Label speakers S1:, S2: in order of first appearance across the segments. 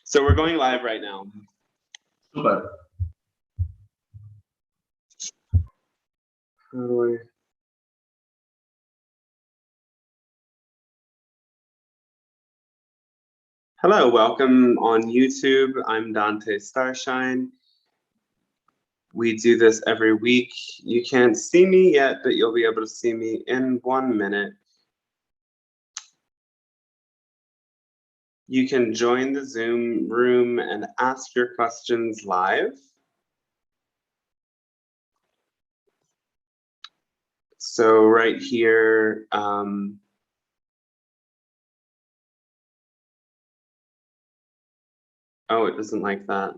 S1: So we're going live right now.
S2: Super.
S1: How do I? Hello, welcome on YouTube. I'm Dante Starshine. We do this every week. You can't see me yet, but you'll be able to see me in 1 minute. You can join the Zoom room and ask your questions live. So right here, oh, it doesn't like that.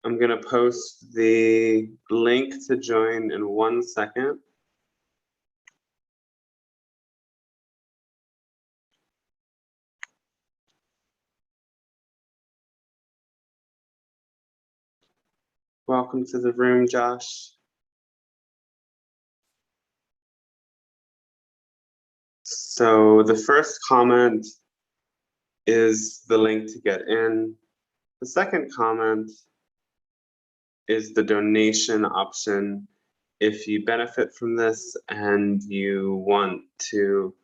S1: I'm gonna post the link to join in 1 second. Welcome to the room, Josh. So the first comment is the link to get in. The second comment is the donation option. If you benefit from this and you want to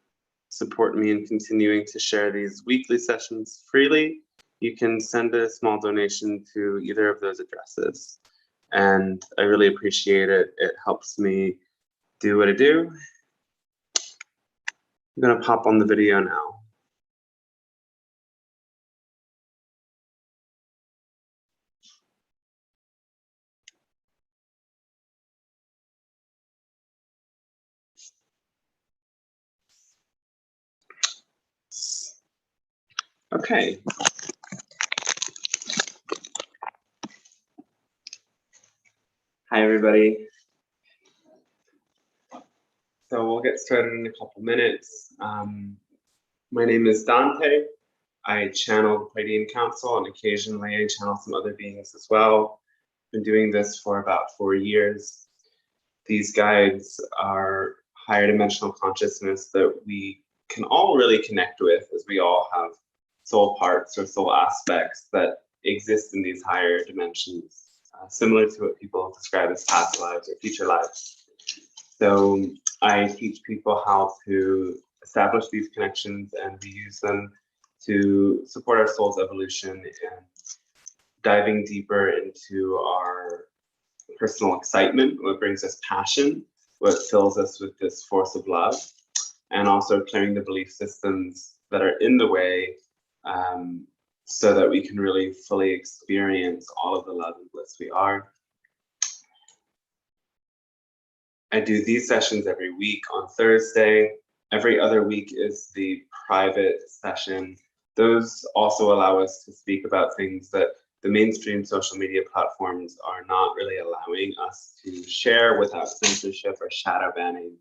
S1: support me in continuing to share these weekly sessions freely, you can send a small donation to either of those addresses. And I really appreciate it. It helps me do what I do. I'm gonna pop on the video now. Okay. Hi, everybody. So we'll get started in a couple minutes. My name is Dante. I channel the Pleiadian Council, and occasionally I channel some other beings as well. Been doing this for about 4 years. These guides are higher dimensional consciousness that we can all really connect with, as we all have soul parts or soul aspects that exist in these higher dimensions, similar to what people describe as past lives or future lives. So I teach people how to establish these connections, and we use them to support our soul's evolution and diving deeper into our personal excitement, what brings us passion, what fills us with this force of love, and also clearing the belief systems that are in the way, so that we can really fully experience all of the love and bliss we are. I do these sessions every week on Thursday. Every other week is the private session. Those also allow us to speak about things that the mainstream social media platforms are not really allowing us to share without censorship or shadow banning.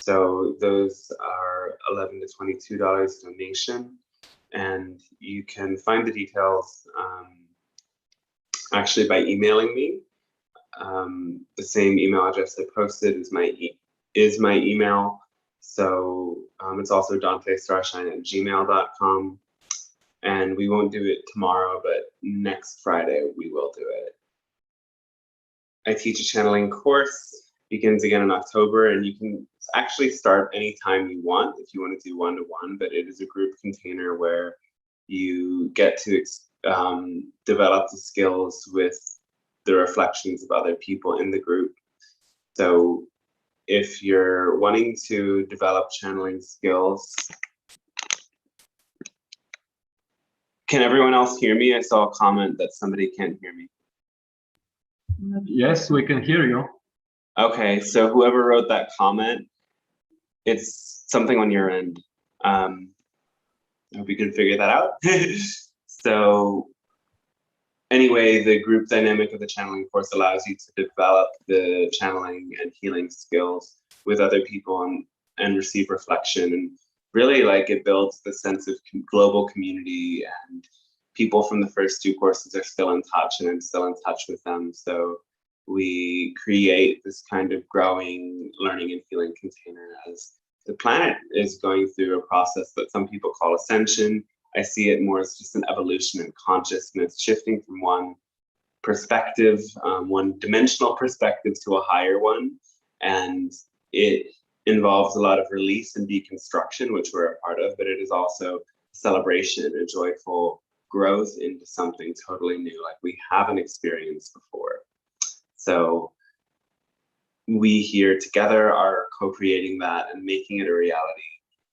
S1: So those are $11 to $22 donation, and you can find the details actually by emailing me. The same email address I posted is my email. So it's also dantestarshine@gmail.com. And we won't do it tomorrow, but next Friday we will do it. I teach a channeling course, begins again in October, and you can actually start anytime you want if you want to do one-to-one, but it is a group container where you get to develop the skills with the reflections of other people in the group. So if you're wanting to develop channeling skills, can everyone else hear me? I saw a comment that somebody can't hear me.
S2: Yes, we can hear you.
S1: Okay, so whoever wrote that comment, it's something on your end. I hope you can figure that out. So anyway, the group dynamic of the channeling course allows you to develop the channeling and healing skills with other people and receive reflection. And really, like, it builds the sense of global community, and people from the first 2 courses are still in touch, and I'm still in touch with them. So we create this kind of growing learning and healing container as the planet is going through a process that some people call ascension. I see it more as just an evolution in consciousness, shifting from one perspective, one dimensional perspective to a higher one. And it involves a lot of release and deconstruction, which we're a part of, but it is also celebration, a joyful growth into something totally new, like we haven't experienced before. So we here together are co-creating that and making it a reality.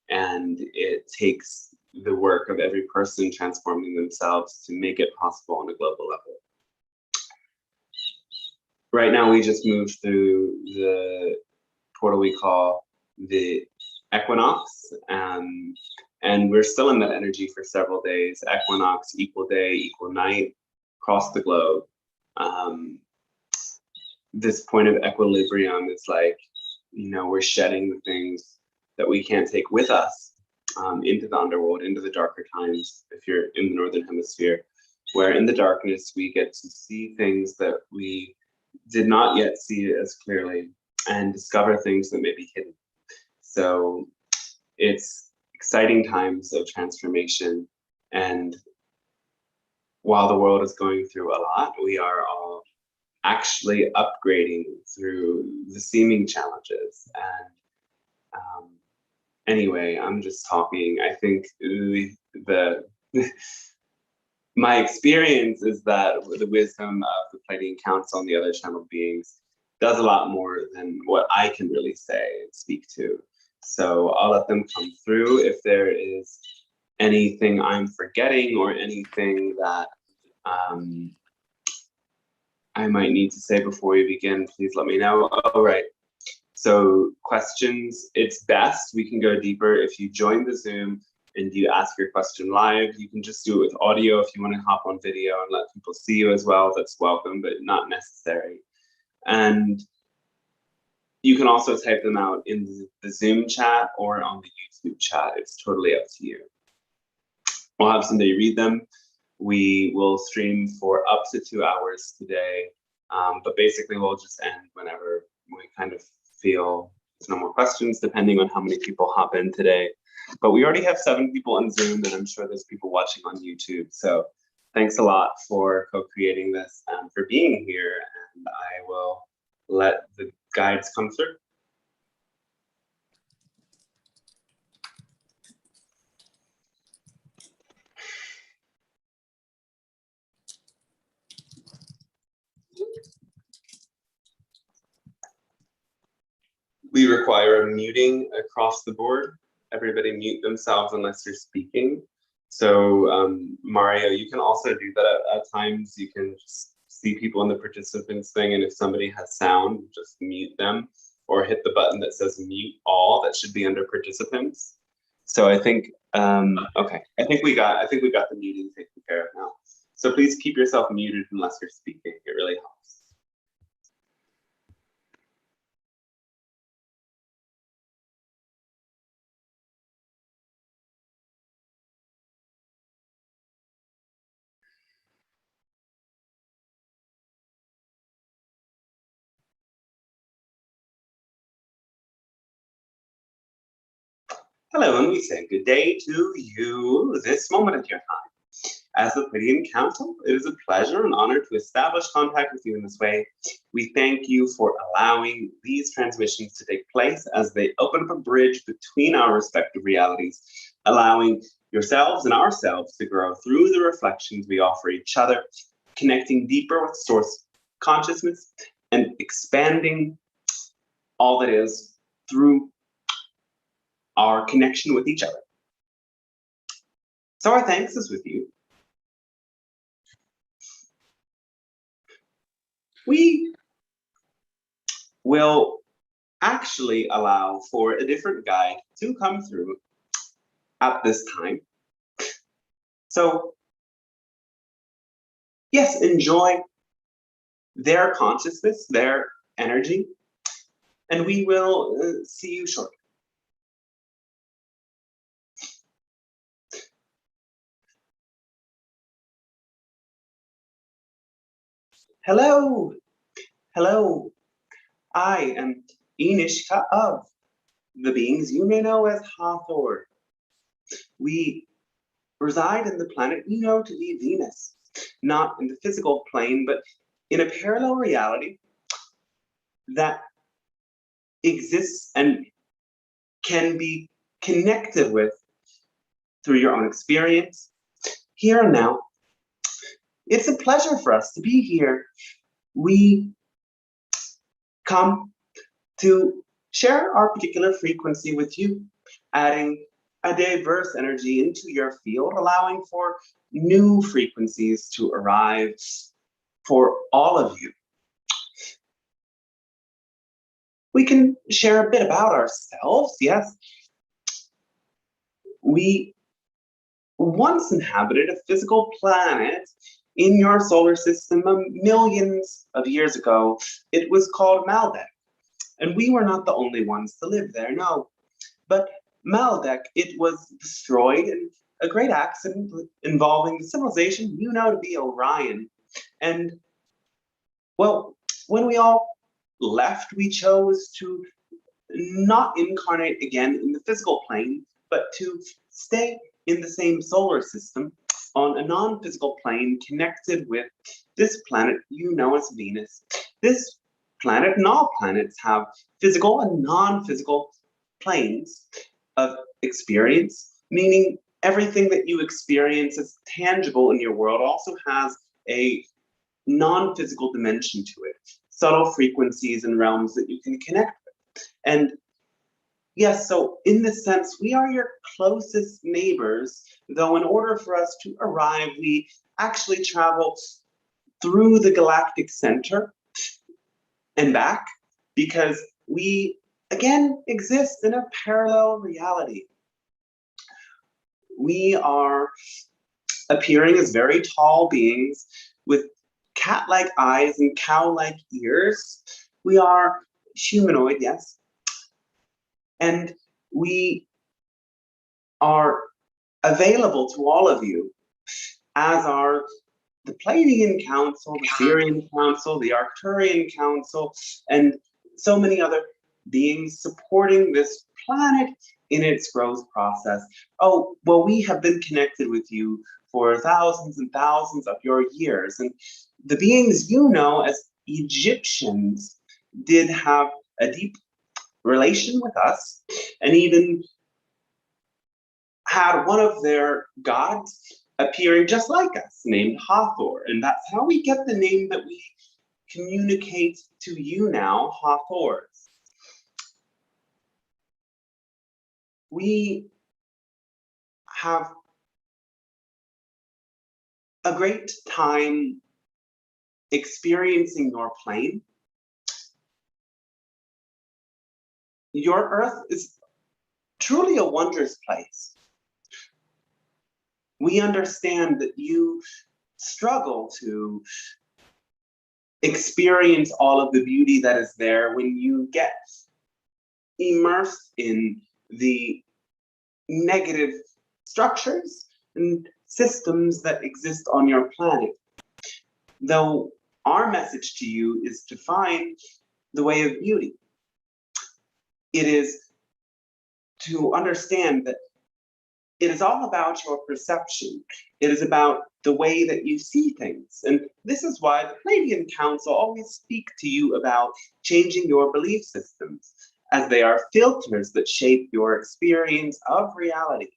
S1: And it takes the work of every person transforming themselves to make it possible on a global level. Right now, we just moved through the portal we call the equinox, and we're still in that energy for several days. Equinox, equal day, equal night, across the globe. This point of equilibrium is like, you know, we're shedding the things that we can't take with us into the underworld, into the darker times, if you're in the Northern Hemisphere, where in the darkness we get to see things that we did not yet see as clearly and discover things that may be hidden. So it's exciting times of transformation. And while the world is going through a lot, we are all actually upgrading through the seeming challenges. And anyway, I'm just talking. I think my experience is that the wisdom of the Pleiadian Council and the other channel beings does a lot more than what I can really say and speak to. So I'll let them come through. If there is anything I'm forgetting or anything that I might need to say before we begin, please let me know. All right. So questions, it's best, we can go deeper if you join the Zoom and you ask your question live. You can just do it with audio if you want to hop on video and let people see you as well. That's welcome, but not necessary. And you can also type them out in the Zoom chat or on the YouTube chat. It's totally up to you. We'll have somebody read them. We will stream for up to 2 hours today, but basically we'll just end whenever we kind of feel there's no more questions, depending on how many people hop in today. But we already have 7 people on Zoom, and I'm sure there's people watching on YouTube. So thanks a lot for co-creating this and for being here. And I will let the guides come through. We require a muting across the board. Everybody mute themselves unless you're speaking. So Mario, you can also do that at times. You can just see people in the participants thing, and if somebody has sound, just mute them or hit the button that says mute all. That should be under participants. So I think okay, I think we got the muting taken care of now. So please keep yourself muted unless you're speaking. It really helps. Hello, and we say good day to you this moment of your time. As the Pleiadian Council, it is a pleasure and honor to establish contact with you in this way. We thank you for allowing these transmissions to take place as they open up a bridge between our respective realities, allowing yourselves and ourselves to grow through the reflections we offer each other, connecting deeper with source consciousness and expanding all that is through our connection with each other. So our thanks is with you. We will actually allow for a different guide to come through at this time. So yes, enjoy their consciousness, their energy, and we will see you shortly. Hello, hello. I am Inishka of the beings you may know as Hathor. We reside in the planet you know to be Venus, not in the physical plane, but in a parallel reality that exists and can be connected with through your own experience, here and now. It's a pleasure for us to be here. We come to share our particular frequency with you, adding a diverse energy into your field, allowing for new frequencies to arrive for all of you. We can share a bit about ourselves, yes. We once inhabited a physical planet in your solar system millions of years ago. It was called Maldek, and we were not the only ones to live there, no. But Maldek, it was destroyed in a great accident involving the civilization you know to be Orion. And, well, when we all left, we chose to not incarnate again in the physical plane, but to stay in the same solar system on a non-physical plane connected with this planet you know as Venus. This planet and all planets have physical and non-physical planes of experience, meaning everything that you experience as tangible in your world also has a non-physical dimension to it, subtle frequencies and realms that you can connect with. And yes, so in this sense, we are your closest neighbors, though in order for us to arrive, we actually travel through the galactic center and back, because we, again, exist in a parallel reality. We are appearing as very tall beings with cat-like eyes and cow-like ears. We are humanoid, yes. And we are available to all of you, as are the Pleiadian Council, the Syrian Council, the Arcturian Council, and so many other beings supporting this planet in its growth process. Oh, well, we have been connected with you for thousands and thousands of your years, and the beings you know as Egyptians did have a deep relation with us, and even had one of their gods appearing just like us, named Hathor. And that's how we get the name that we communicate to you now, Hathors. We have a great time experiencing your plane. Your Earth is truly a wondrous place. We understand that you struggle to experience all of the beauty that is there when you get immersed in the negative structures and systems that exist on your planet. Though our message to you is to find the way of beauty. It is to understand that it is all about your perception. It is about the way that you see things. And this is why the Pleiadian Council always speak to you about changing your belief systems, as they are filters that shape your experience of reality.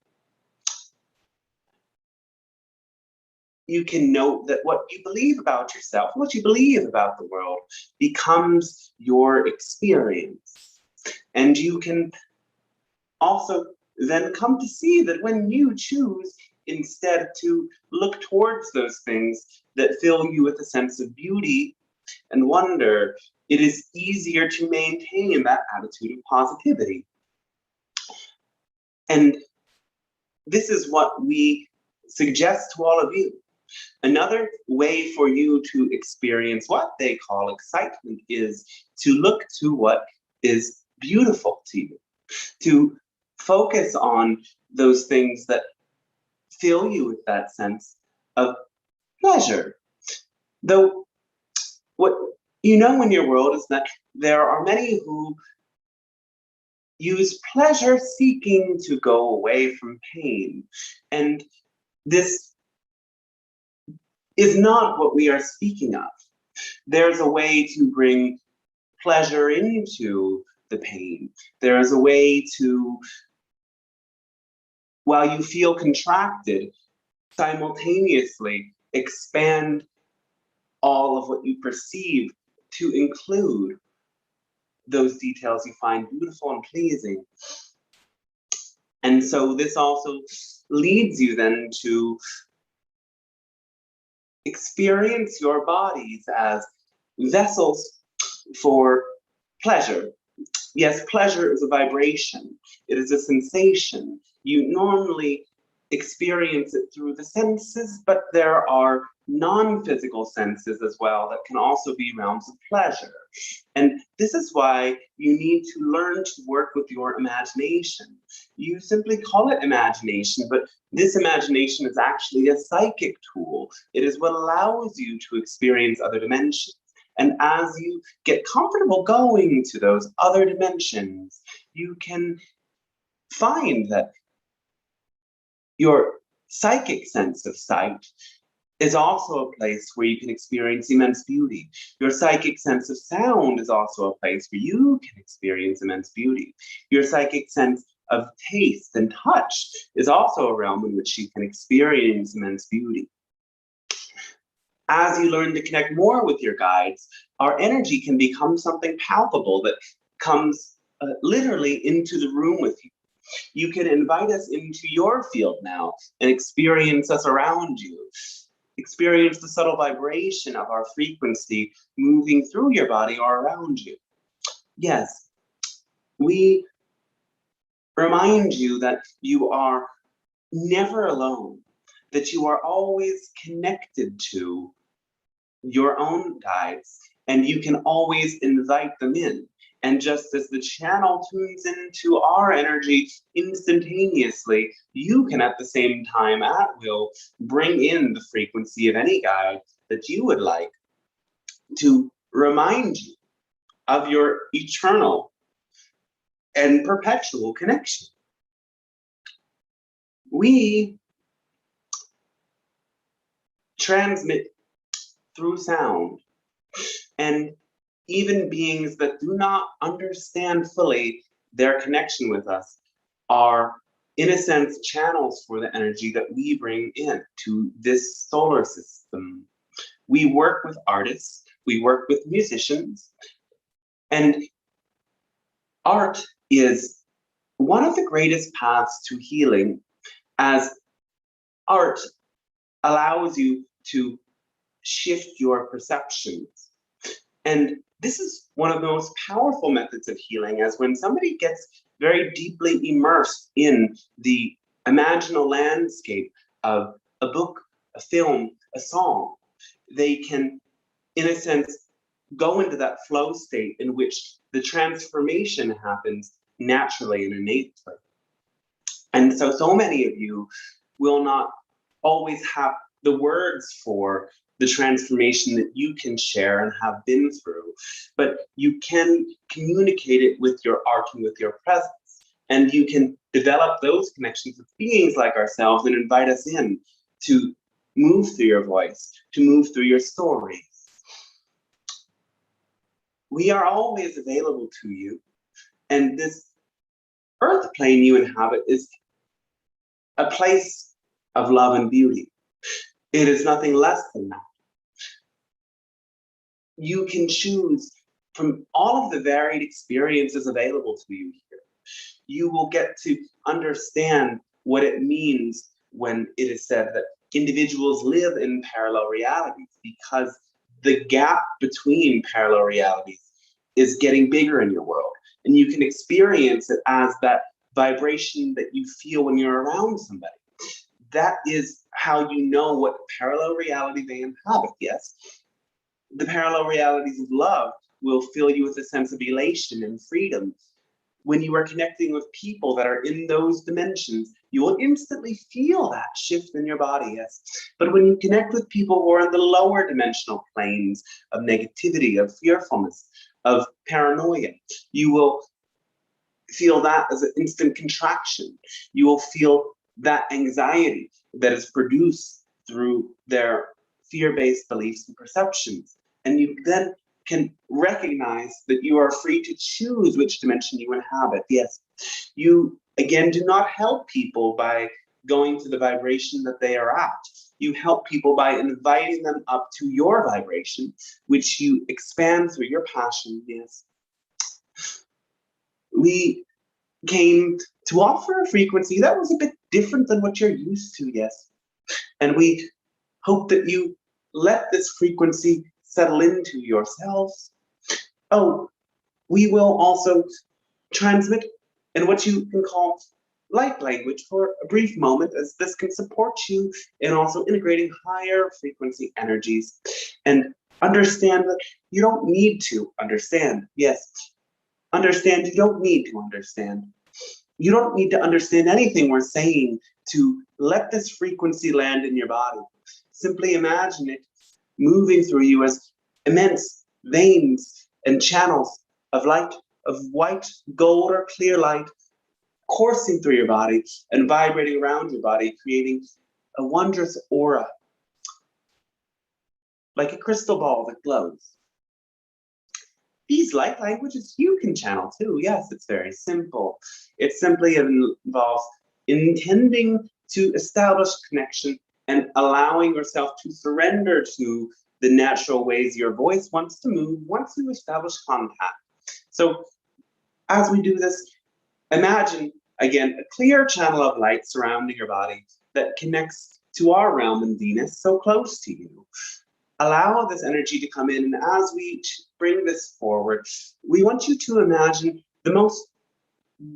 S1: You can note that what you believe about yourself, what you believe about the world, becomes your experience. And you can also then come to see that when you choose instead to look towards those things that fill you with a sense of beauty and wonder, it is easier to maintain that attitude of positivity. And this is what we suggest to all of you. Another way for you to experience what they call excitement is to look to what is beautiful to you, to focus on those things that fill you with that sense of pleasure. Though what you know in your world is that there are many who use pleasure seeking to go away from pain. And this is not what we are speaking of. There's a way to bring pleasure into the pain. There is a way to, while you feel contracted, simultaneously expand all of what you perceive to include those details you find beautiful and pleasing. And so this also leads you then to experience your bodies as vessels for pleasure. Yes, pleasure is a vibration. It is a sensation. You normally experience it through the senses, but there are non-physical senses as well that can also be realms of pleasure. And this is why you need to learn to work with your imagination. You simply call it imagination, but this imagination is actually a psychic tool. It is what allows you to experience other dimensions. And as you get comfortable going to those other dimensions, you can find that your psychic sense of sight is also a place where you can experience immense beauty. Your psychic sense of sound is also a place where you can experience immense beauty. Your psychic sense of taste and touch is also a realm in which you can experience immense beauty. As you learn to connect more with your guides, our energy can become something palpable that comes literally into the room with you. You can invite us into your field now and experience us around you. Experience the subtle vibration of our frequency moving through your body or around you. Yes, we remind you that you are never alone, that you are always connected to your own guides, and you can always invite them in. And just as the channel tunes into our energy instantaneously, you can at the same time at will bring in the frequency of any guide that you would like to remind you of your eternal and perpetual connection. We transmit through sound, and even beings that do not understand fully their connection with us are, in a sense, channels for the energy that we bring in to this solar system. We work with artists, we work with musicians, and art is one of the greatest paths to healing, as art allows you to shift your perceptions. And this is one of the most powerful methods of healing, as when somebody gets very deeply immersed in the imaginal landscape of a book, a film, a song, they can, in a sense, go into that flow state in which the transformation happens naturally and innately. And so many of you will not always have the words for the transformation that you can share and have been through, but you can communicate it with your art and with your presence. And you can develop those connections with beings like ourselves and invite us in to move through your voice, to move through your stories. We are always available to you, and this earth plane you inhabit is a place of love and beauty. It is nothing less than that. You can choose from all of the varied experiences available to you here. You will get to understand what it means when it is said that individuals live in parallel realities, because the gap between parallel realities is getting bigger in your world. And you can experience it as that vibration that you feel when you're around somebody. That is how you know what parallel reality they inhabit, yes? The parallel realities of love will fill you with a sense of elation and freedom. When you are connecting with people that are in those dimensions, you will instantly feel that shift in your body, yes? But when you connect with people who are in the lower dimensional planes of negativity, of fearfulness, of paranoia, you will feel that as an instant contraction. You will feel that anxiety that is produced through their fear-based beliefs and perceptions. And you then can recognize that you are free to choose which dimension you inhabit. Yes, you, again, do not help people by going to the vibration that they are at. You help people by inviting them up to your vibration, which you expand through your passion. Yes. We came to offer a frequency that was a bit different than what you're used to, yes. And we hope that you let this frequency settle into yourselves. Oh, we will also transmit in what you can call light language for a brief moment, as this can support you in also integrating higher frequency energies. And understand that you don't need to understand. Yes, understand you don't need to understand. You don't need to understand anything we're saying to let this frequency land in your body. Simply imagine it moving through you as immense veins and channels of light, of white, gold, or clear light, coursing through your body and vibrating around your body, creating a wondrous aura, like a crystal ball that glows. These light languages you can channel too. Yes, it's very simple. It simply involves intending to establish connection and allowing yourself to surrender to the natural ways your voice wants to move once you establish contact. So as we do this, imagine, again, a clear channel of light surrounding your body that connects to our realm in Venus, so close to you. Allow this energy to come in, and as we bring this forward, we want you to imagine the most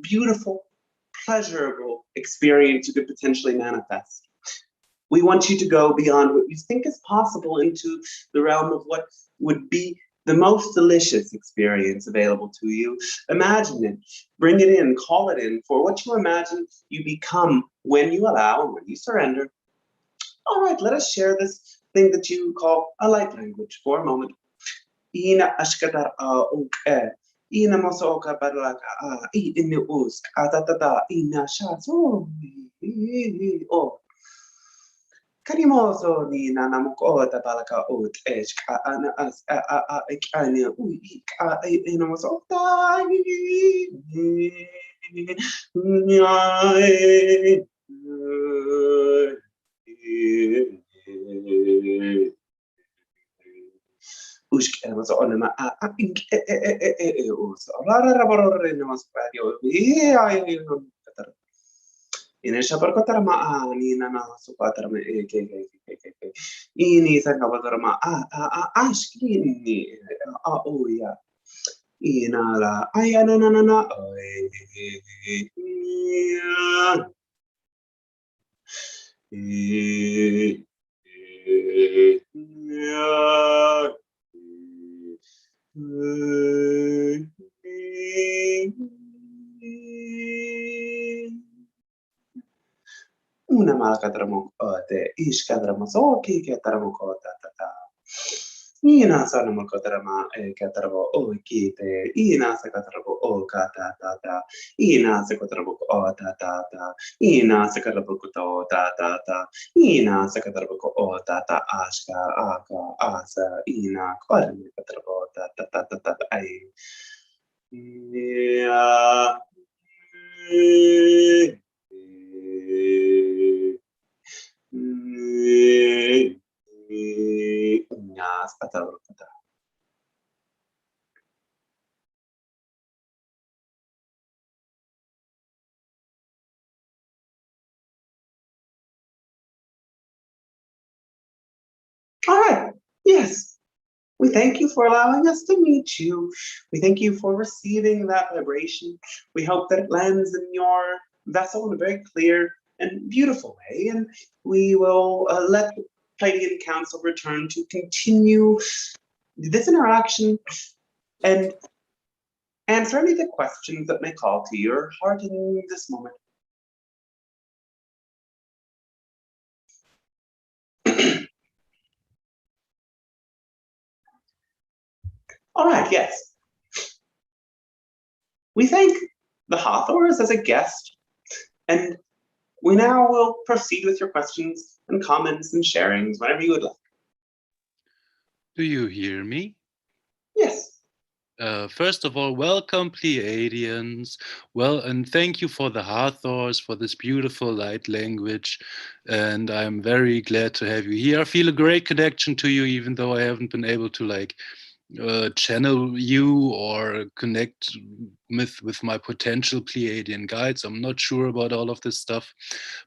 S1: beautiful, pleasurable experience you could potentially manifest. We want you to go beyond what you think is possible into the realm of what would be the most delicious experience available to you. Imagine it, bring it in, call it in for what you imagine you become when you allow and when you surrender. All right, let us share this thing that you call a light language for a moment. Ina ashkatar ina mosoka barlaka ina usk atatata ina shaso oh Karimoso ni nanamukota balaka ut eshka ana as a ikanya uika ina mosota Ushk was on my ink also. In a shaparkotarama ni nana supatarma ini sankabatarma ashkini oh yeah inala ayana nana una malakatramo te ishkadramo so ki katramo kota tata ina sanamo kotrama katramo o kite ina sakatramo o kata tata ina sakatramo o tata ina sakatramo ko tata ina sakatramo o tata ashka aka asa ina kormi katramo tata tata ai yeah. All right, yes. We thank you for allowing us to meet you. We thank you for receiving that vibration. We hope that it lands in your vessel in a very clear and beautiful way. And we will let the Pleiadian Council return to continue this interaction and answer any of the questions that may call to your heart in this moment. All right, yes. We thank the Hathors as a guest. And we now will proceed with your questions and comments and sharings whenever you would like.
S3: Do you hear me?
S1: Yes.
S3: First of all, welcome Pleiadians. Well, and thank you for the Hathors, for this beautiful light language. And I'm very glad to have you here. I feel a great connection to you, even though I haven't been able to channel you or connect with my potential Pleiadian guides. I'm not sure about all of this stuff.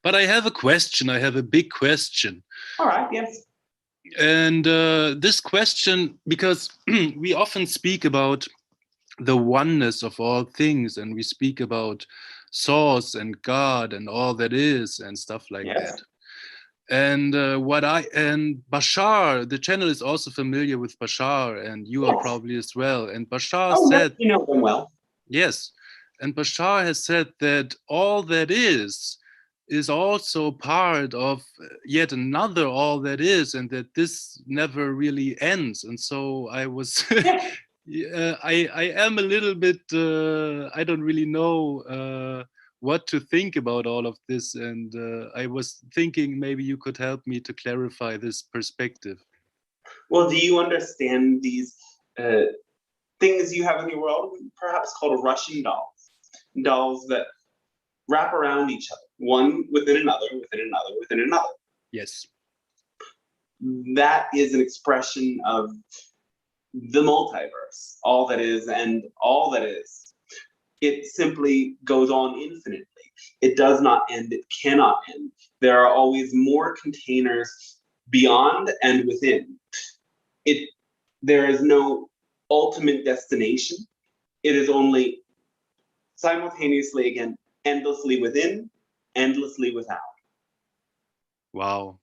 S3: But I have a question. I have a big question.
S1: All right, yes.
S3: And this question, because we often speak about the oneness of all things, and we speak about source and God and all that is and stuff like that. And Bashar, the channel is also familiar with Bashar, and you are probably as well. And Bashar said,
S1: you know them well.
S3: Yes, and Bashar has said that all that is also part of yet another all that is, and that this never really ends. And so I was I am a little bit I don't really know what to think about all of this, and I was thinking maybe you could help me to clarify this perspective.
S1: Well, do you understand these things you have in your world, perhaps called Russian dolls? Dolls that wrap around each other, one within another, within another, within another.
S3: Yes.
S1: That is an expression of the multiverse, all that is and all that is. It simply goes on infinitely. It does not end, it cannot end. There are always more containers beyond and within. There is no ultimate destination. It is only simultaneously, again, endlessly within, endlessly without.
S3: Wow.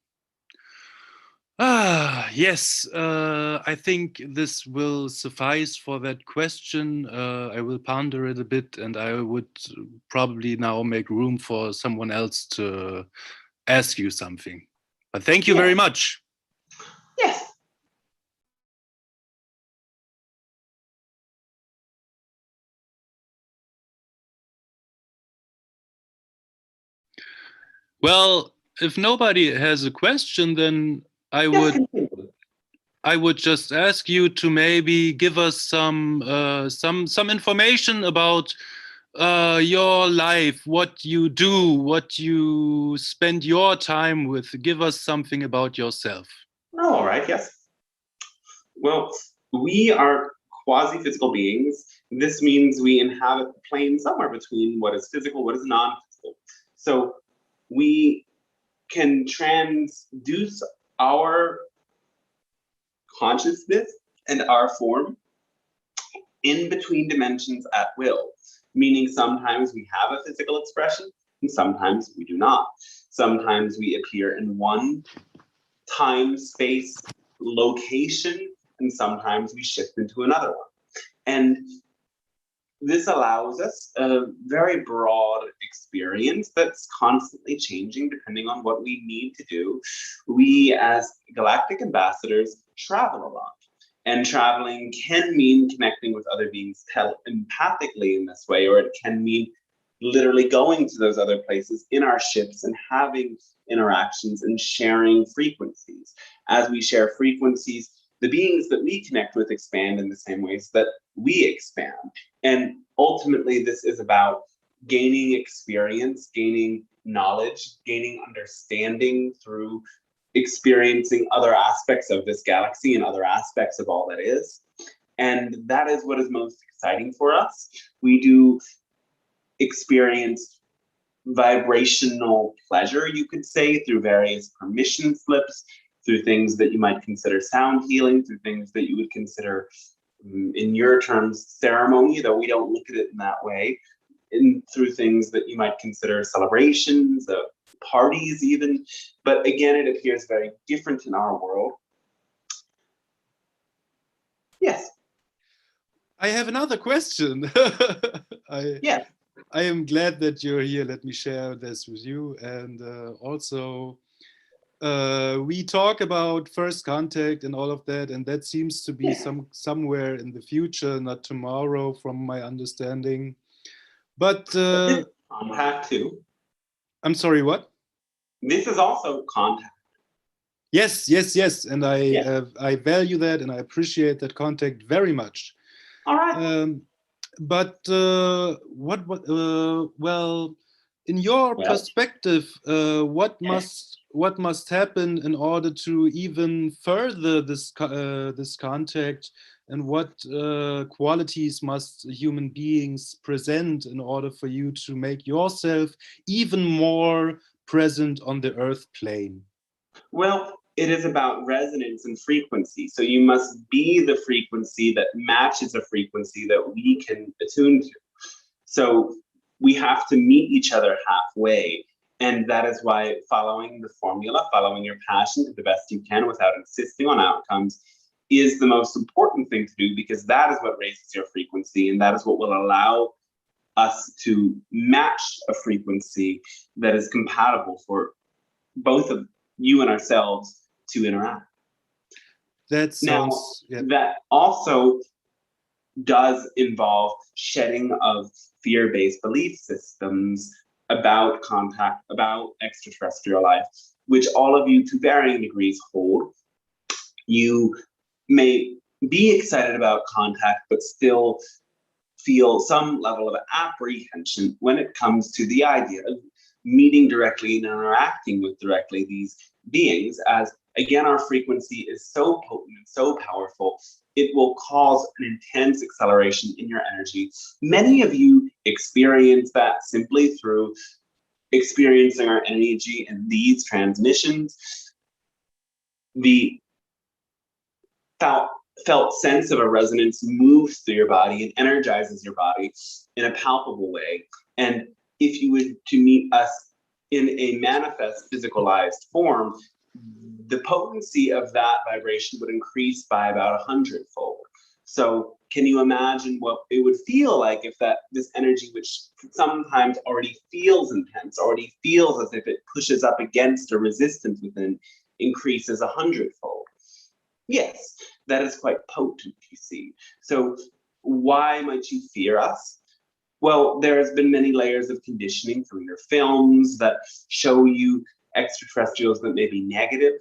S3: Yes, I think this will suffice for that question. I will ponder it a bit, and I would probably now make room for someone else to ask you something. But thank you very much.
S1: Yes.
S3: Well, if nobody has a question, then I would just ask you to maybe give us some information about your life, what you do, what you spend your time with. Give us something about yourself.
S1: Oh, all right, yes. Well, we are quasi-physical beings. This means we inhabit the plane somewhere between what is physical, what is non-physical. So we can transduce our consciousness and our form in between dimensions at will, meaning sometimes we have a physical expression and sometimes we do not. Sometimes we appear in one time, space, location, and sometimes we shift into another one. And this allows us a very broad experience that's constantly changing depending on what we need to do. We, as galactic ambassadors, travel a lot. And traveling can mean connecting with other beings telepathically in this way, or it can mean literally going to those other places in our ships and having interactions and sharing frequencies. As we share frequencies, the beings that we connect with expand in the same ways that we expand. And ultimately, this is about gaining experience, gaining knowledge, gaining understanding through experiencing other aspects of this galaxy and other aspects of all that is. And that is what is most exciting for us. We do experience vibrational pleasure, you could say, through various permission slips, through things that you might consider sound healing, through things that you would consider, in your terms, ceremony, though we don't look at it in that way, through things that you might consider celebrations, parties even. But again, it appears very different in our world. Yes.
S3: I have another question.
S1: Yes.
S3: I am glad that you're here. Let me share this with you. And also, we talk about first contact and all of that, and that seems to be somewhere in the future, not tomorrow, from my understanding. But
S1: Contact too.
S3: I'm sorry, what?
S1: This is also contact.
S3: Yes, and I value that and I appreciate that contact very much.
S1: All right.
S3: But well, in your perspective, what must happen in order to even further this contact, and what qualities must human beings present in order for you to make yourself even more present on the earth plane?
S1: Well, it is about resonance and frequency. So you must be the frequency that matches a frequency that we can attune to. So we have to meet each other halfway. And that is why following the formula, following your passion to the best you can without insisting on outcomes, is the most important thing to do, because that is what raises your frequency, and that is what will allow us to match a frequency that is compatible for both of you and ourselves to interact.
S3: That sounds,
S1: that also does involve shedding of fear-based belief systems about contact, about extraterrestrial life, which all of you to varying degrees hold. You may be excited about contact, but still feel some level of apprehension when it comes to the idea of meeting directly and interacting with directly these beings, as again, our frequency is so potent and so powerful, it will cause an intense acceleration in your energy. Many of you experience that simply through experiencing our energy in these transmissions. The felt sense of a resonance moves through your body and energizes your body in a palpable way. And if you were to meet us in a manifest physicalized form, the potency of that vibration would increase by about 100-fold. So can you imagine what it would feel like if this energy, which sometimes already feels intense, already feels as if it pushes up against a resistance within, increases 100-fold? Yes, that is quite potent, you see. So why might you fear us? Well, there has been many layers of conditioning through your films that show you extraterrestrials that may be negative.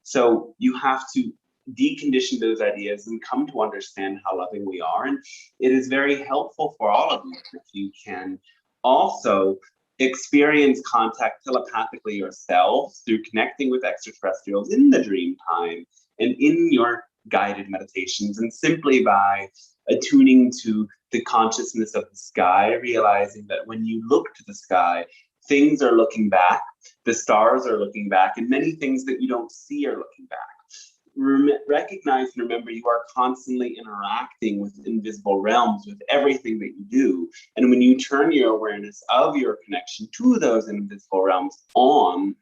S1: So you have to decondition those ideas and come to understand how loving we are. And it is very helpful for all of you if you can also experience contact telepathically yourself through connecting with extraterrestrials in the dream time and in your guided meditations, and simply by attuning to the consciousness of the sky, realizing that when you look to the sky, things are looking back, the stars are looking back, and many things that you don't see are looking back. Recognize and remember you are constantly interacting with invisible realms with everything that you do. And when you turn your awareness of your connection to those invisible realms on,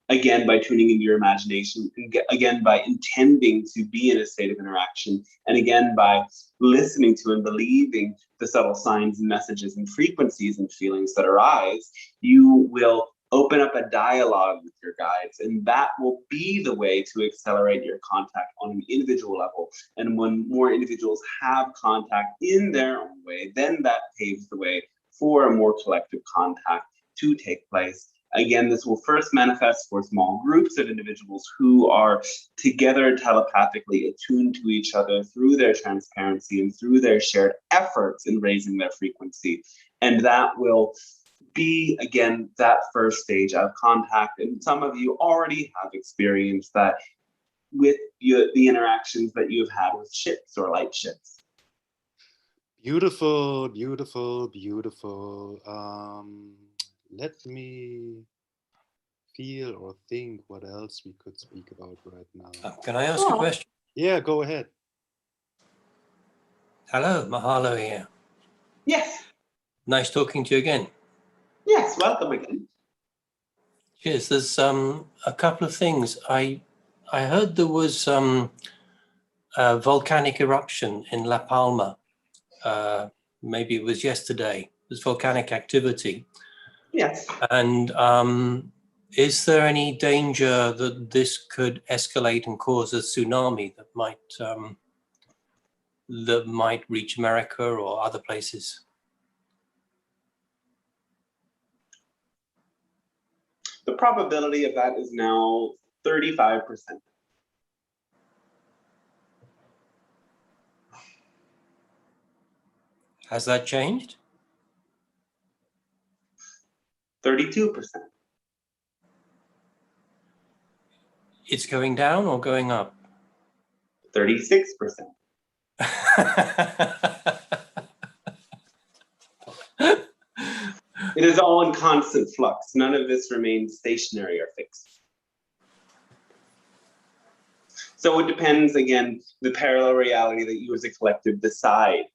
S1: again, by tuning into your imagination, and again, by intending to be in a state of interaction, and again, by listening to and believing the subtle signs and messages and frequencies and feelings that arise, you will open up a dialogue with your guides, and that will be the way to accelerate your contact on an individual level. And when more individuals have contact in their own way, then that paves the way for a more collective contact to take place. Again, this will first manifest for small groups of individuals who are together telepathically attuned to each other through their transparency and through their shared efforts in raising their frequency. And that will be, again, that first stage of contact. And some of you already have experienced that with the interactions that you've had with ships or light ships.
S3: Beautiful, beautiful, beautiful. Let me feel or think what else we could speak about right now.
S4: Can I ask a question?
S3: Yeah, go ahead.
S4: Hello, Mahalo here.
S1: Yes.
S4: Nice talking to you again.
S1: Yes, welcome again.
S4: Cheers. There's a couple of things. I heard there was a volcanic eruption in La Palma. Maybe it was yesterday. There's volcanic activity.
S1: Yes.
S4: And is there any danger that this could escalate and cause a tsunami that might reach America or other places?
S1: probability of that is now 35%.
S4: Has that changed?
S1: 32%.
S4: It's going down or going up?
S1: 36%. It is all in constant flux. None of this remains stationary or fixed. So it depends, again, the parallel reality that you as a collective decide.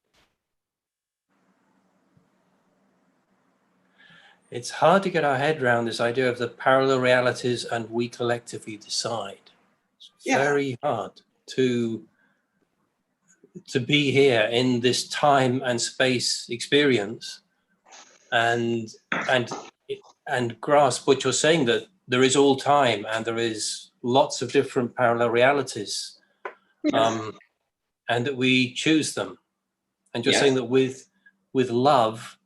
S4: It's hard to get our head around this idea of the parallel realities and we collectively decide. It's very hard to be here in this time and space experience and grasp what you're saying, that there is all time and there is lots of different parallel realities, and that we choose them. And you're saying that with love,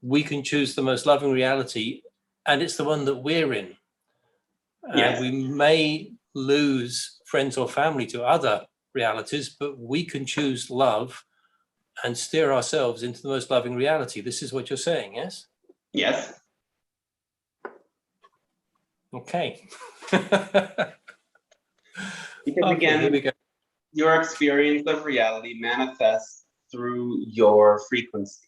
S4: we can choose the most loving reality, and it's the one that we're in. We may lose friends or family to other realities, but we can choose love and steer ourselves into the most loving reality. This is what you're saying, yes?
S1: Yes.
S4: Okay.
S1: Because again,
S4: here we go.
S1: Your experience of reality manifests through your frequency.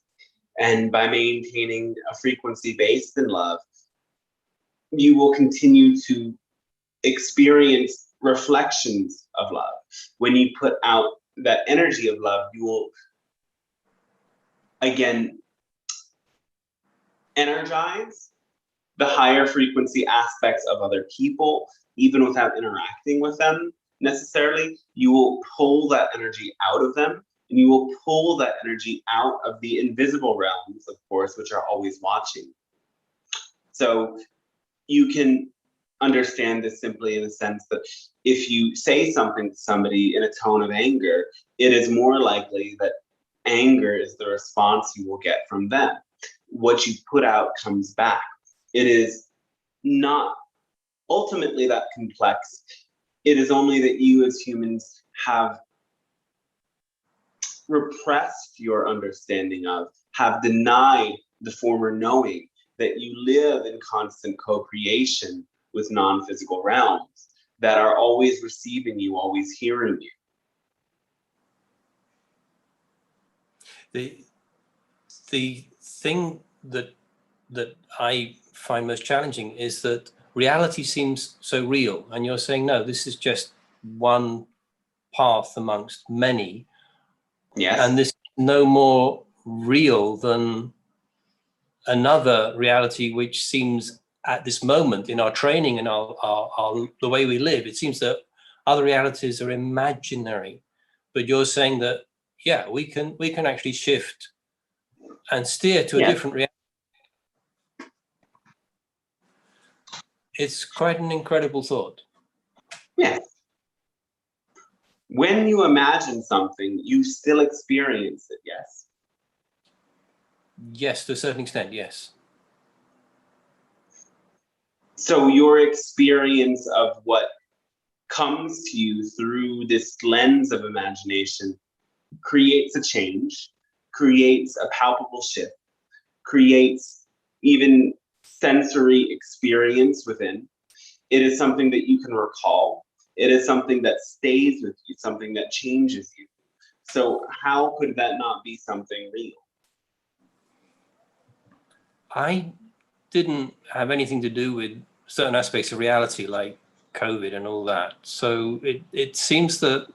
S1: And by maintaining a frequency based in love, you will continue to experience reflections of love. When you put out that energy of love, you will, again, energize the higher frequency aspects of other people, even without interacting with them necessarily. You will pull that energy out of them, and you will pull that energy out of the invisible realms, of course, which are always watching. So you can understand this simply in the sense that if you say something to somebody in a tone of anger, it is more likely that anger is the response you will get from them. What you put out comes back. It is not ultimately that complex. It is only that you as humans have repressed your understanding of, have denied the former knowing that you live in constant co-creation with non-physical realms that are always receiving you, always hearing you.
S4: The thing that I find most challenging is that reality seems so real, and you're saying, no, this is just one path amongst many.
S1: Yes.
S4: And this is no more real than another reality which seems at this moment in our training and the way we live, it seems that other realities are imaginary. But you're saying that, yeah, we can actually shift and steer to a different reality. It's quite an incredible thought.
S1: Yes. When you imagine something, you still experience it, yes?
S4: Yes, to a certain extent, yes.
S1: So your experience of what comes to you through this lens of imagination creates a change, creates a palpable shift, creates even sensory experience within. It is something that you can recall. It is something that stays with you, something that changes you. So how could that not be something real?
S4: I didn't have anything to do with certain aspects of reality like COVID and all that. So it seems that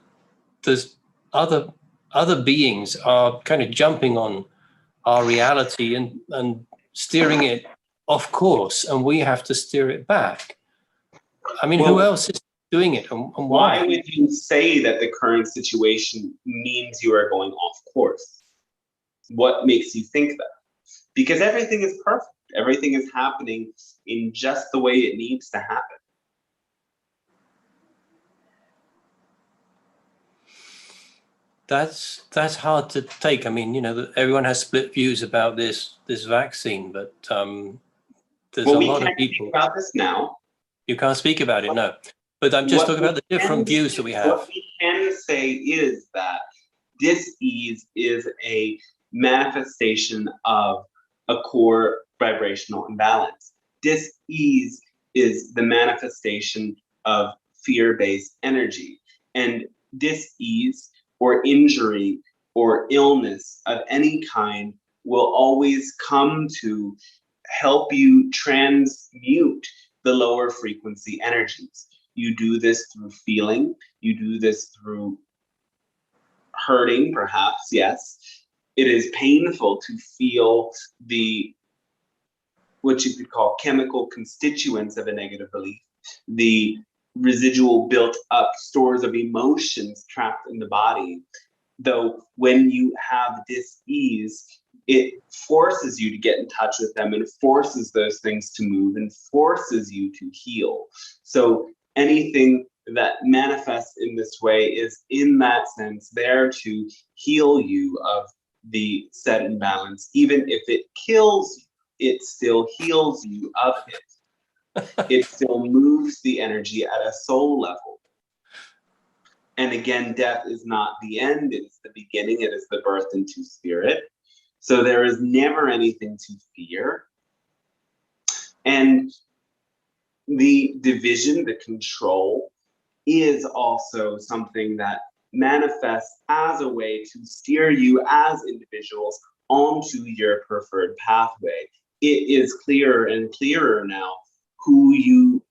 S4: there's other beings are kind of jumping on our reality and steering it off course, and we have to steer it back. I mean, who else is doing it, and why?
S1: Why would you say that the current situation means you are going off course? What makes you think that? Because everything is perfect. Everything is happening in just the way it needs to happen.
S4: That's hard to take. I mean, you know, everyone has split views about this vaccine, but there's
S1: Well,
S4: a
S1: we
S4: lot of
S1: can't
S4: people.
S1: speak about this now.
S4: You can't speak about it, no. But I'm just talking about the different views that we have.
S1: What we can say is that dis-ease is a manifestation of a core vibrational imbalance. Dis-ease is the manifestation of fear-based energy. And dis-ease or injury or illness of any kind will always come to help you transmute the lower frequency energies. You do this through feeling, you do this through hurting, perhaps, yes. It is painful to feel what you could call chemical constituents of a negative belief, the residual built up stores of emotions trapped in the body. Though when you have dis-ease, it forces you to get in touch with them and forces those things to move and forces you to heal. So anything that manifests in this way is in that sense there to heal you of the set imbalance. Even if it kills you, it still heals you of it. It still moves the energy at a soul level. And again, death is not the end, it's the beginning, it is the birth into spirit. So there is never anything to fear. And the division, the control, is also something that manifests as a way to steer you as individuals onto your preferred pathway. It is clearer and clearer now who you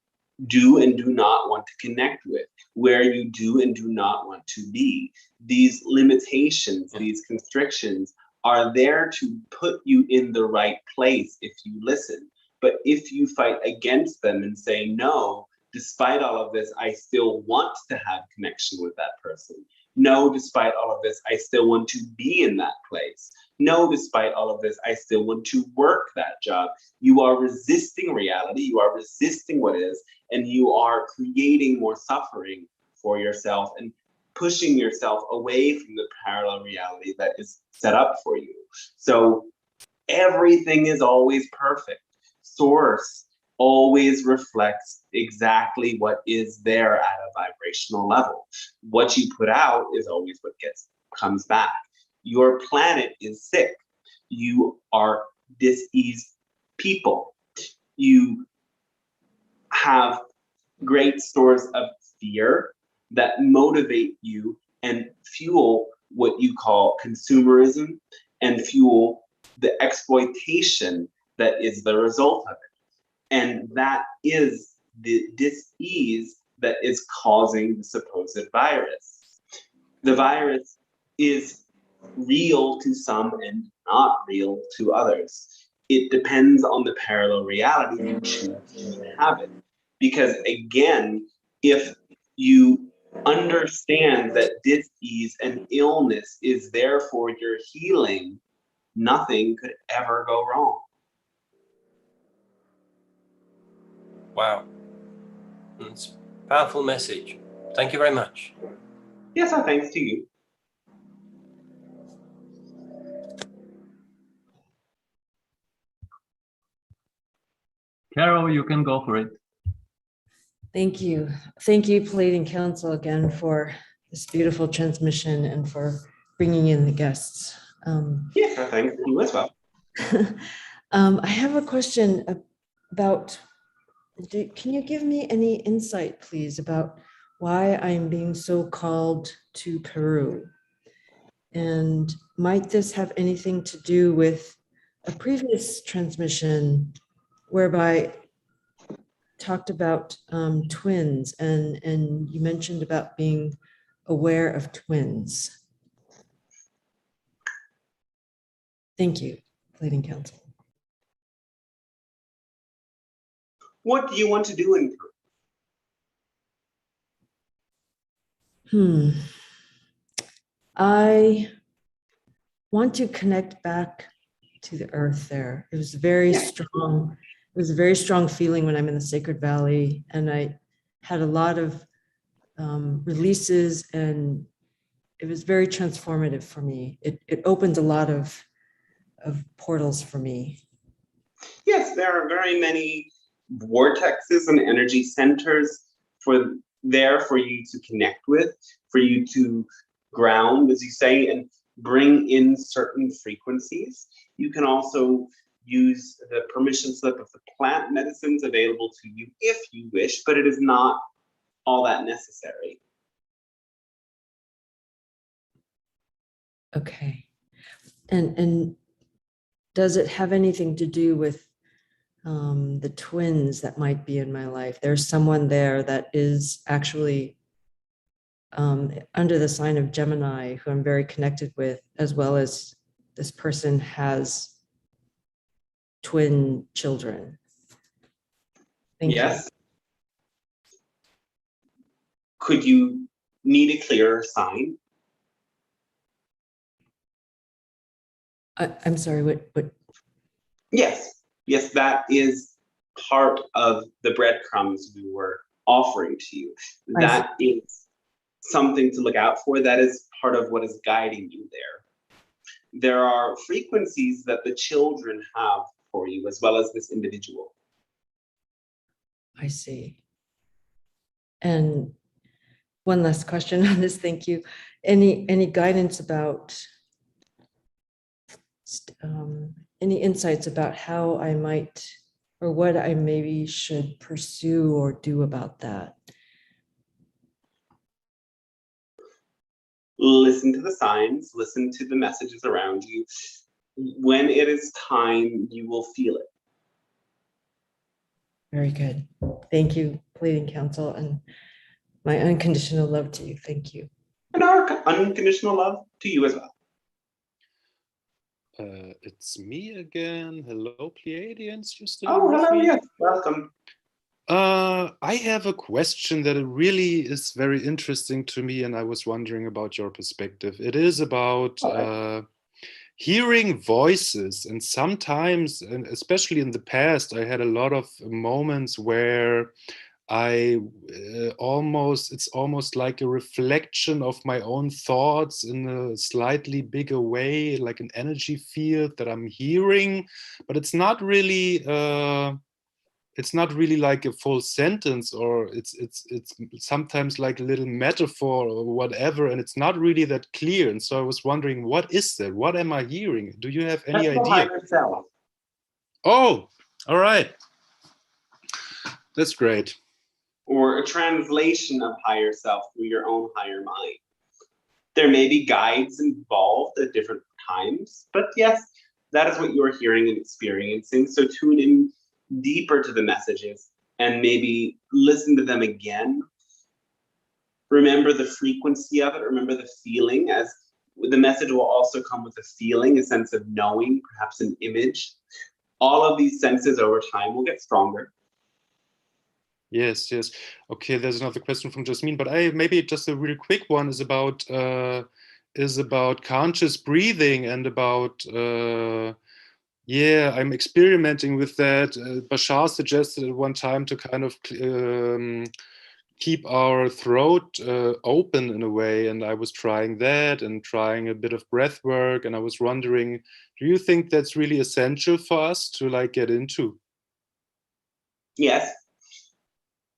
S1: do and do not want to connect with, where you do and do not want to be. These limitations, these constrictions are there to put you in the right place if you listen. But if you fight against them and say, no, despite all of this, I still want to have connection with that person. No, despite all of this, I still want to be in that place. No, despite all of this, I still want to work that job. You are resisting reality, you are resisting what is, and you are creating more suffering for yourself and pushing yourself away from the parallel reality that is set up for you. So everything is always perfect. Source always reflects exactly what is there at a vibrational level. What you put out is always what comes back. Your planet is sick. You are dis-eased people. You have great stores of fear that motivate you and fuel what you call consumerism and fuel the exploitation that is the result of it. And that is the dis-ease that is causing the supposed virus. The virus is real to some and not real to others. It depends on the parallel reality you choose to inhabit. Because again, if you understand that dis-ease and illness is there for your healing, nothing could ever go wrong.
S4: Wow. It's a powerful message. Thank you very much.
S1: Yes, our thanks to you.
S2: Carol, you can go for it.
S5: Thank you. Thank you, Pleiadian Council, again for this beautiful transmission and for bringing in the guests.
S1: Yes, our thanks to you as well.
S5: I have a question about, can you give me any insight, please, about why I'm being so called to Peru? And might this have anything to do with a previous transmission whereby talked about twins and you mentioned about being aware of twins? Thank you, Pleiadian Council.
S1: What do you want to do in
S5: Peru? I want to connect back to the earth there. It was very strong. It was a very strong feeling when I'm in the Sacred Valley, and I had a lot of releases, and it was very transformative for me. It opened a lot of portals for me.
S1: Yes, there are very many vortexes and energy centers for you to connect with, for you to ground, as you say, and bring in certain frequencies. You can also use the permission slip of the plant medicines available to you if you wish, but it is not all that necessary.
S5: Okay. And does it have anything to do with the twins that might be in my life? There's someone there that is actually under the sign of Gemini, who I'm very connected with, as well as this person has twin children. Thank
S1: Yes. Could you need a clearer sign?
S5: I'm sorry, what?
S1: Yes, that is part of the breadcrumbs we were offering to you. That is something to look out for. That is part of what is guiding you there. There are frequencies that the children have for you, as well as this individual.
S5: I see. And one last question on this, thank you. Any guidance about, any insights about how I might, or what I maybe should pursue or do about that?
S1: Listen to the signs, listen to the messages around you. When it is time, you will feel it.
S5: Very good. Thank you, Pleiadian Council, and my unconditional love to you. Thank you.
S1: And our unconditional love to you as well.
S3: It's me again. Hello, Pleiadians. You still
S1: Oh,
S3: with
S1: hello,
S3: me?
S1: yes, welcome.
S3: I have a question that really is very interesting to me, and I was wondering about your perspective. It is about hearing voices, and sometimes, and especially in the past, I had a lot of moments where it's almost like a reflection of my own thoughts in a slightly bigger way, like an energy field that I'm hearing, but it's not really like a full sentence, or it's sometimes like a little metaphor or whatever, and it's not really that clear. And so I was wondering, what is that? What am I hearing? Do you have any
S1: That's
S3: idea?
S1: yourself.
S3: Oh, all right. That's great.
S1: Or a translation of higher self through your own higher mind. There may be guides involved at different times, but yes, that is what you're hearing and experiencing. So tune in deeper to the messages and maybe listen to them again. Remember the frequency of it, remember the feeling, as the message will also come with a feeling, a sense of knowing, perhaps an image. All of these senses over time will get stronger.
S3: Yes. Okay, there's another question from Jasmine, but maybe just a really quick one is about conscious breathing and about I'm experimenting with that. Bashar suggested at one time to kind of keep our throat open in a way, and I was trying that and trying a bit of breath work, and I was wondering, do you think that's really essential for us to like get into?
S1: Yes.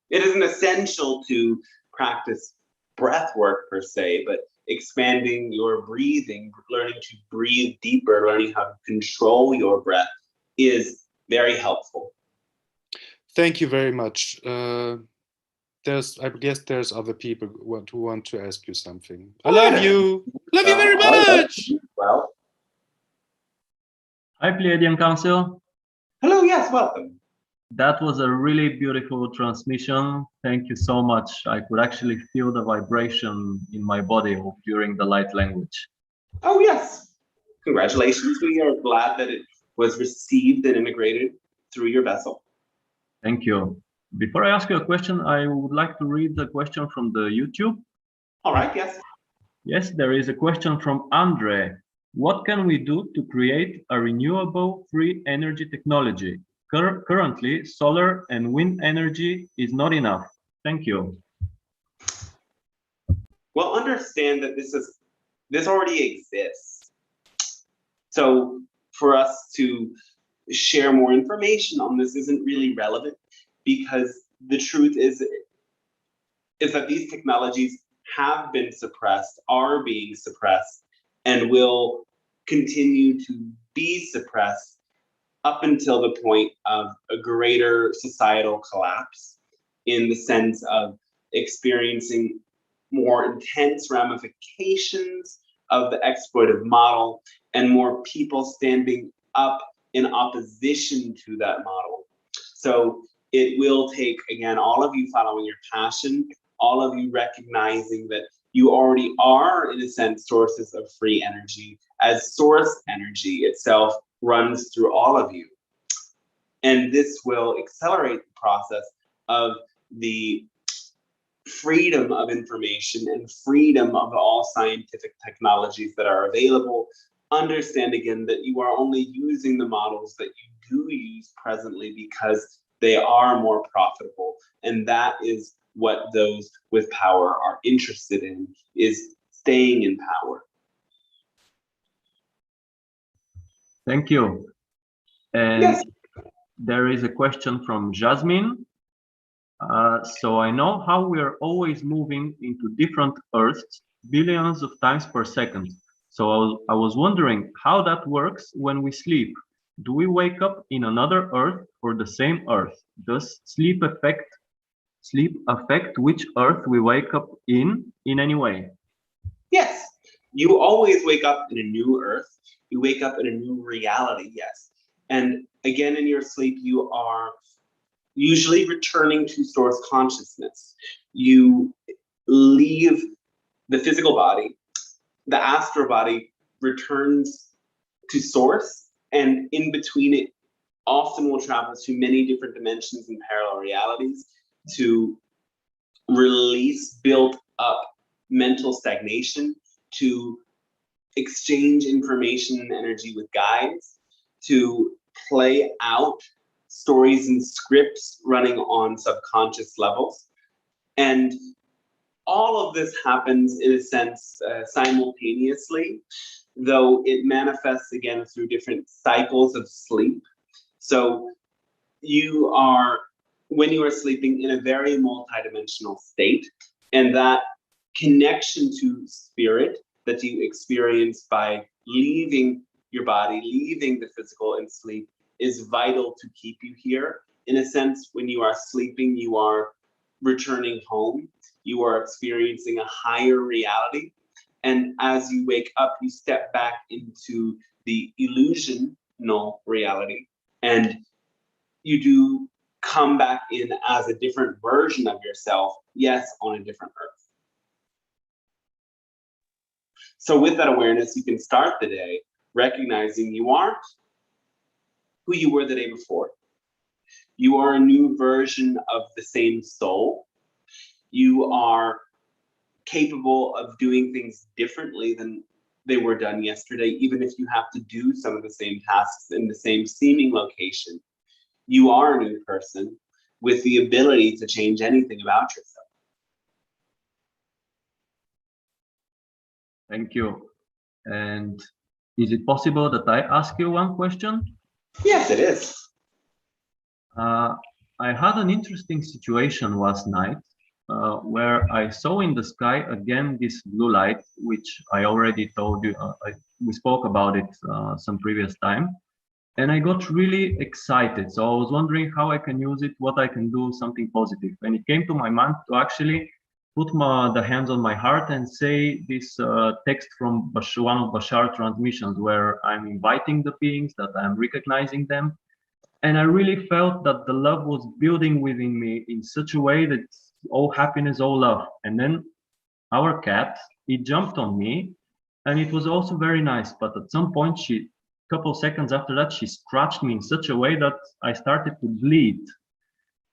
S1: It isn't essential to practice breath work per se, but expanding your breathing, learning to breathe deeper, learning how to control your breath is very helpful.
S3: Thank you very much. I guess there's other people who want to ask you something. I love you. Love you very much.
S1: Well,
S2: Hi, Pleiadian Council.
S1: hello, yes, welcome.
S2: That was a really beautiful transmission. Thank you so much. I could actually feel the vibration in my body during the light language.
S1: Oh, yes. Congratulations. We are glad that it was received and integrated through your vessel.
S2: Thank you. Before I ask you a question, I would like to read the question from the YouTube.
S1: All right, yes.
S2: Yes, there is a question from Andre. What can we do to create a renewable free energy technology? Currently, solar and wind energy is not enough. Thank you.
S1: Well, understand that this already exists. So for us to share more information on this isn't really relevant, because the truth is that these technologies have been suppressed, are being suppressed, and will continue to be suppressed up until the point of a greater societal collapse, in the sense of experiencing more intense ramifications of the exploitive model and more people standing up in opposition to that model. So it will take, again, all of you following your passion, all of you recognizing that you already are, in a sense, sources of free energy, as source energy itself runs through all of you. And this will accelerate the process of the freedom of information and freedom of all scientific technologies that are available. Understand again that you are only using the models that you do use presently because they are more profitable. And that is what those with power are interested in, is staying in power.
S2: Thank you. And
S1: yes.
S2: There is a question from Jasmine. So I know how we are always moving into different Earths billions of times per second. So I was wondering how that works when we sleep. Do we wake up in another Earth or the same Earth? Does sleep affect which Earth we wake up in any way?
S1: Yes, you always wake up in a new Earth. You wake up in a new reality, yes. And again, in your sleep, you are usually returning to source consciousness. You leave the physical body, the astral body returns to source, and in between it often will travel to many different dimensions and parallel realities to release built up mental stagnation, to exchange information and energy with guides, to play out stories and scripts running on subconscious levels. And all of this happens in a sense simultaneously, though it manifests again through different cycles of sleep. So you are, when you are sleeping, in a very multidimensional state, and that connection to spirit that you experience by leaving your body, leaving the physical in sleep, is vital to keep you here. In a sense, when you are sleeping, you are returning home. You are experiencing a higher reality. And as you wake up, you step back into the illusional reality. And you do come back in as a different version of yourself, yes, on a different Earth. So with that awareness, you can start the day recognizing you aren't who you were the day before. You are a new version of the same soul. You are capable of doing things differently than they were done yesterday, even if you have to do some of the same tasks in the same seeming location. You are a new person with the ability to change anything about yourself.
S2: Thank you. And is it possible that I ask you one question?
S1: Yes, it is.
S2: I had an interesting situation last night where I saw in the sky again this blue light, which I already told you, we spoke about it some previous time. And I got really excited. So I was wondering how I can use it, what I can do, something positive. And it came to my mind to actually put the hands on my heart and say this text from one of Bashar transmissions, where I'm inviting the beings, that I'm recognizing them. And I really felt that the love was building within me in such a way that it's all happiness, all love. And then our cat, it jumped on me, and it was also very nice. But at some point, couple seconds after that, she scratched me in such a way that I started to bleed.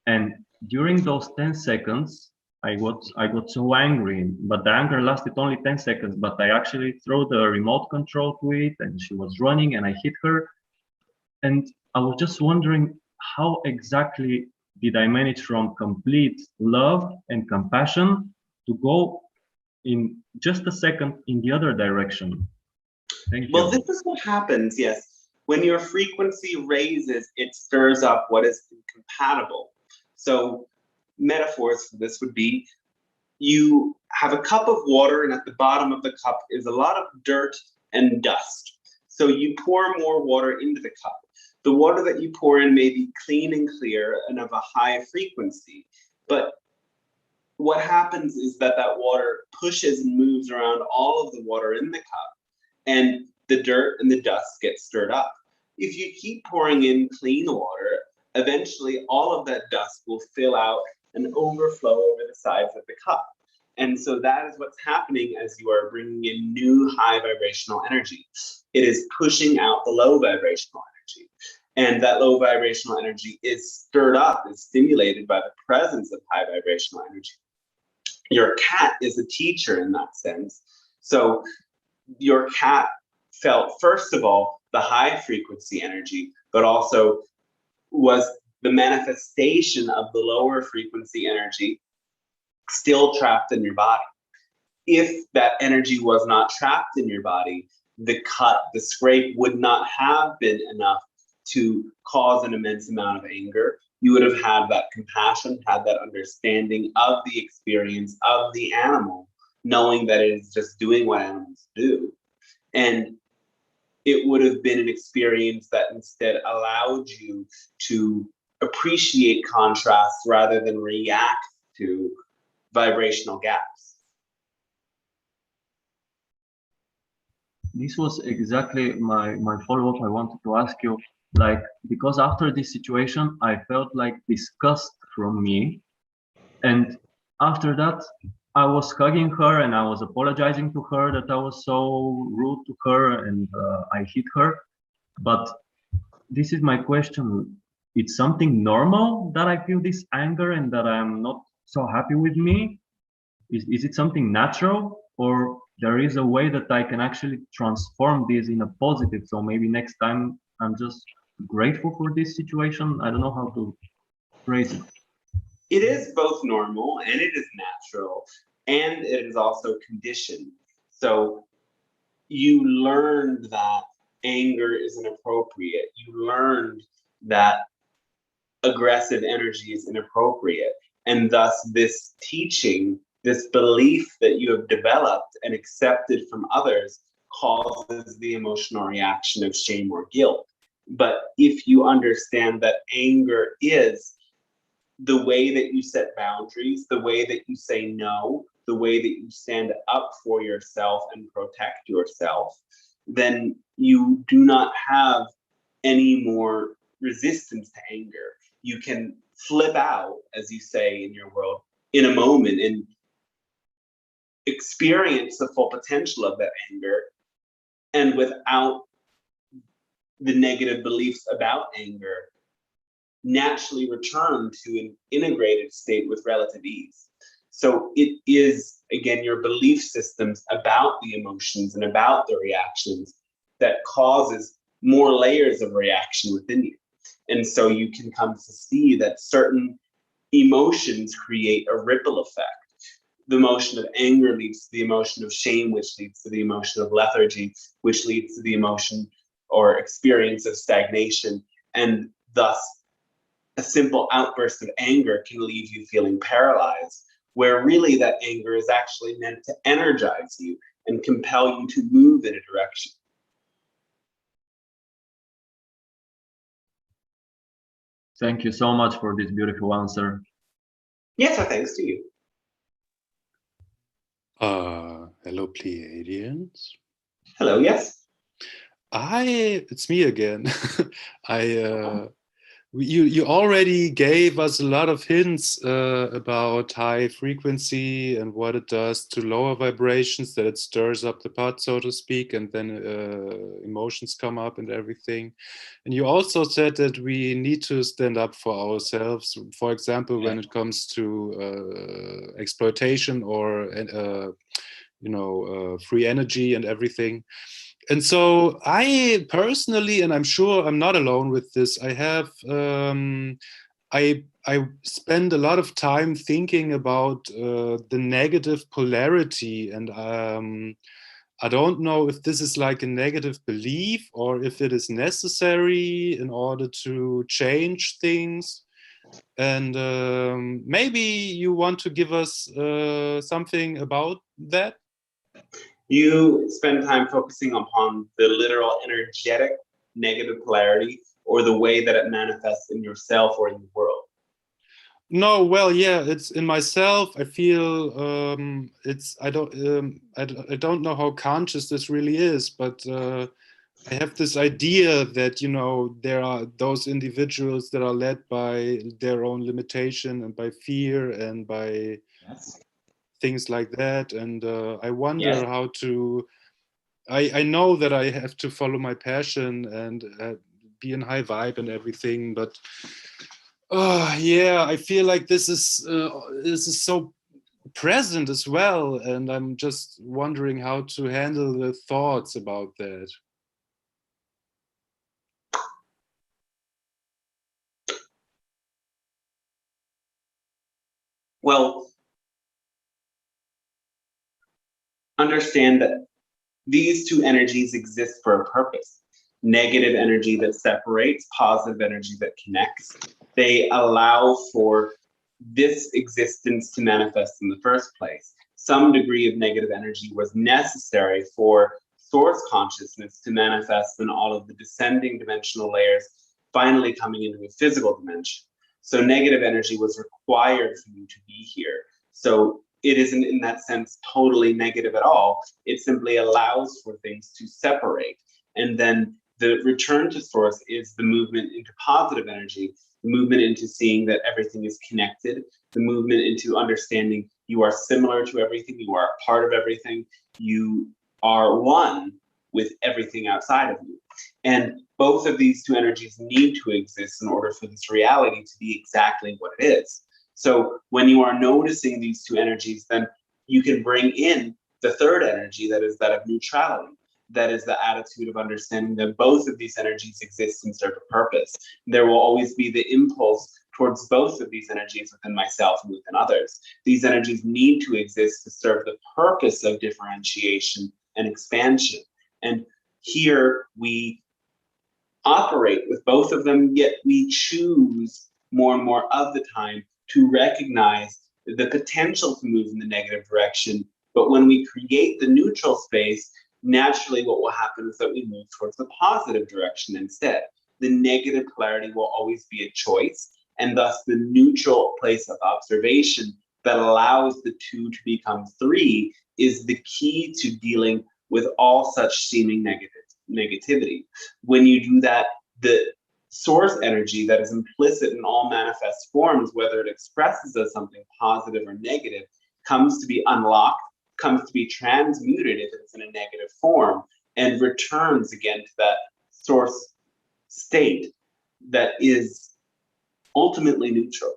S2: And during those 10 seconds, I got so angry, but the anger lasted only 10 seconds, but I actually threw the remote control to it, and she was running and I hit her. And I was just wondering, how exactly did I manage from complete love and compassion to go in just a second in the other direction? Thank you.
S1: Well, this is what happens, yes. When your frequency raises, it stirs up what is incompatible. So metaphors for this would be, you have a cup of water and at the bottom of the cup is a lot of dirt and dust. So you pour more water into the cup. The water that you pour in may be clean and clear and of a high frequency, but what happens is that that water pushes and moves around all of the water in the cup, and the dirt and the dust get stirred up. If you keep pouring in clean water, eventually all of that dust will fill out and overflow over the sides of the cup. And so that is what's happening as you are bringing in new high vibrational energy. It is pushing out the low vibrational energy. And that low vibrational energy is stirred up, is stimulated by the presence of high vibrational energy. Your cat is a teacher in that sense. So your cat felt, first of all, the high frequency energy, but also was the manifestation of the lower frequency energy still trapped in your body. If that energy was not trapped in your body, the cut, the scrape would not have been enough to cause an immense amount of anger. You would have had that compassion, had that understanding of the experience of the animal, knowing that it is just doing what animals do. And it would have been an experience that instead allowed you to appreciate contrast rather than react to vibrational gaps.
S2: This was exactly my follow-up I wanted to ask you. Like, because after this situation, I felt like disgust from me. And after that, I was hugging her and I was apologizing to her that I was so rude to her and I hit her. But this is my question. It's something normal that I feel this anger and that I'm not so happy with me? Is it something natural, or there is a way that I can actually transform this in a positive? So maybe next time I'm just grateful for this situation. I don't know how to phrase it.
S1: It is both normal and it is natural, and it is also conditioned. So you learned that anger is inappropriate. You learned that aggressive energy is inappropriate. And thus this teaching, this belief that you have developed and accepted from others causes the emotional reaction of shame or guilt. But if you understand that anger is the way that you set boundaries, the way that you say no, the way that you stand up for yourself and protect yourself, then you do not have any more resistance to anger. You can flip out, as you say in your world, in a moment and experience the full potential of that anger, and without the negative beliefs about anger, naturally return to an integrated state with relative ease. So it is, again, your belief systems about the emotions and about the reactions that causes more layers of reaction within you. And so you can come to see that certain emotions create a ripple effect. The emotion of anger leads to the emotion of shame, which leads to the emotion of lethargy, which leads to the emotion or experience of stagnation. And thus, a simple outburst of anger can leave you feeling paralyzed, where really that anger is actually meant to energize you and compel you to move in a direction.
S2: Thank you so much for this beautiful answer.
S1: Yes, thanks to you.
S3: Hello, Pleiadians.
S1: Hello, yes.
S3: It's me again. You already gave us a lot of hints about high frequency and what it does to lower vibrations, that it stirs up the pot, so to speak, and then emotions come up and everything. And you also said that we need to stand up for ourselves, for example, when it comes to exploitation or free energy and everything. And so I personally, and I'm sure I'm not alone with this, I have I spend a lot of time thinking about the negative polarity, and I don't know if this is like a negative belief or if it is necessary in order to change things. And maybe you want to give us something about that?
S1: You spend time focusing upon the literal energetic negative polarity or the way that it manifests in yourself or in the world.
S3: No, well, yeah, it's in myself. I feel I don't know how conscious this really is, but I have this idea that, you know, there are those individuals that are led by their own limitation and by fear and by things like that. And I wonder how to, I know that I have to follow my passion and be in high vibe and everything, but yeah, I feel like this is so present as well. And I'm just wondering how to handle the thoughts about that.
S1: Well, understand that these two energies exist for a purpose. Negative energy that separates, positive energy that connects. They allow for this existence to manifest in the first place. Some degree of negative energy was necessary for source consciousness to manifest in all of the descending dimensional layers, finally coming into a physical dimension. So negative energy was required for you to be here. So it isn't in that sense totally negative at all. It simply allows for things to separate. And then the return to source is the movement into positive energy, the movement into seeing that everything is connected, the movement into understanding you are similar to everything, you are a part of everything, you are one with everything outside of you. And both of these two energies need to exist in order for this reality to be exactly what it is. So when you are noticing these two energies, then you can bring in the third energy, that is that of neutrality. That is the attitude of understanding that both of these energies exist and serve a purpose. There will always be the impulse towards both of these energies within myself and within others. These energies need to exist to serve the purpose of differentiation and expansion. And here we operate with both of them, yet we choose more and more of the time to recognize the potential to move in the negative direction. But when we create the neutral space, naturally what will happen is that we move towards the positive direction instead. The negative polarity will always be a choice, and thus the neutral place of observation that allows the two to become three is the key to dealing with all such seeming negativity. When you do that, the source energy that is implicit in all manifest forms, whether it expresses as something positive or negative, comes to be unlocked, comes to be transmuted if it's in a negative form, and returns again to that source state that is ultimately neutral.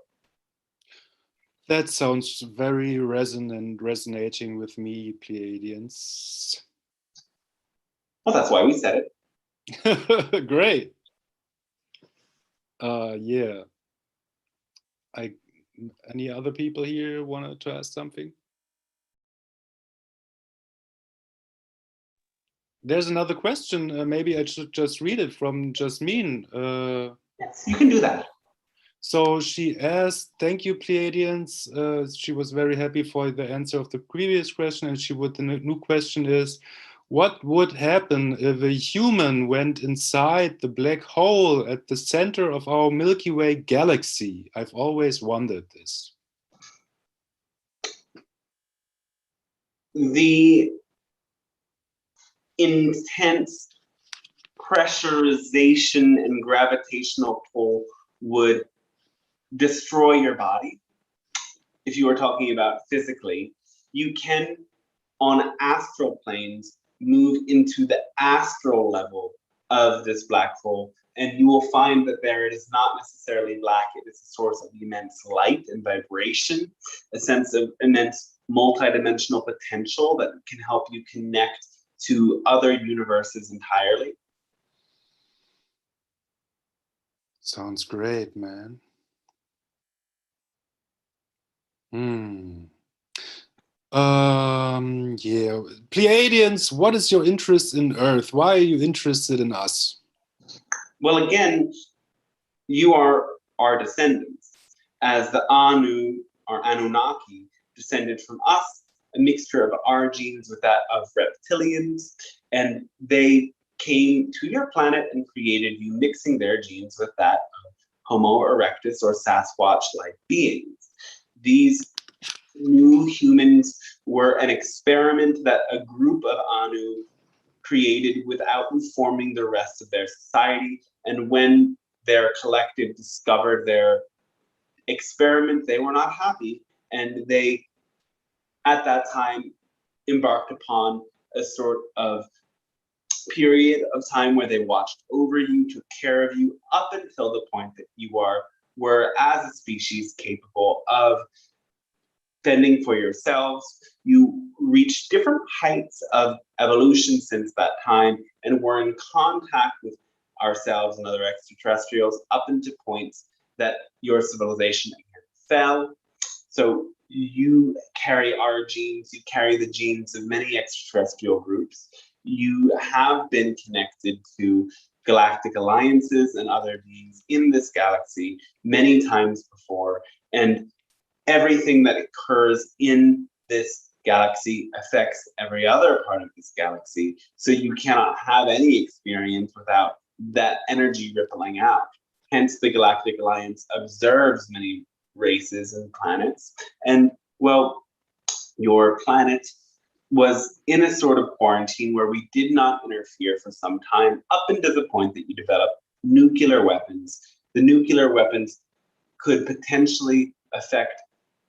S3: That sounds very resonating with me, Pleiadians.
S1: Well, that's why we said
S3: it. Great. Yeah. Any other people here wanted to ask something? There's another question. Maybe I should just read it from Jasmine.
S1: Yes, you can do that.
S3: So she asked, thank you, Pleiadians. She was very happy for the answer of the previous question. And the new question is, what would happen if a human went inside the black hole at the center of our Milky Way galaxy? I've always wondered this.
S1: The intense pressurization and gravitational pull would destroy your body. If you are talking about physically, you can, on astral planes, move into the astral level of this black hole, and you will find that there it is not necessarily black, it is a source of immense light and vibration, a sense of immense multidimensional potential that can help you connect to other universes entirely.
S3: Sounds great, man. Yeah, Pleiadians, what is your interest in Earth? Why are you interested in us?
S1: Well, again, you are our descendants, as the Anu or Anunnaki descended from us, a mixture of our genes with that of reptilians, and they came to your planet and created you, mixing their genes with that of Homo erectus or Sasquatch-like beings. These new humans were an experiment that a group of Anu created without informing the rest of their society. And when their collective discovered their experiment, they were not happy. And they, at that time, embarked upon a sort of period of time where they watched over you, took care of you, up until the point that you were as a species capable of fending for yourselves. You reached different heights of evolution since that time and were in contact with ourselves and other extraterrestrials up into points that your civilization fell. So you carry our genes, you carry the genes of many extraterrestrial groups. You have been connected to galactic alliances and other beings in this galaxy many times before, and everything that occurs in this galaxy affects every other part of this galaxy. So you cannot have any experience without that energy rippling out. Hence, the Galactic Alliance observes many races and planets. And, well, your planet was in a sort of quarantine where we did not interfere for some time, up until the point that you developed nuclear weapons. The nuclear weapons could potentially affect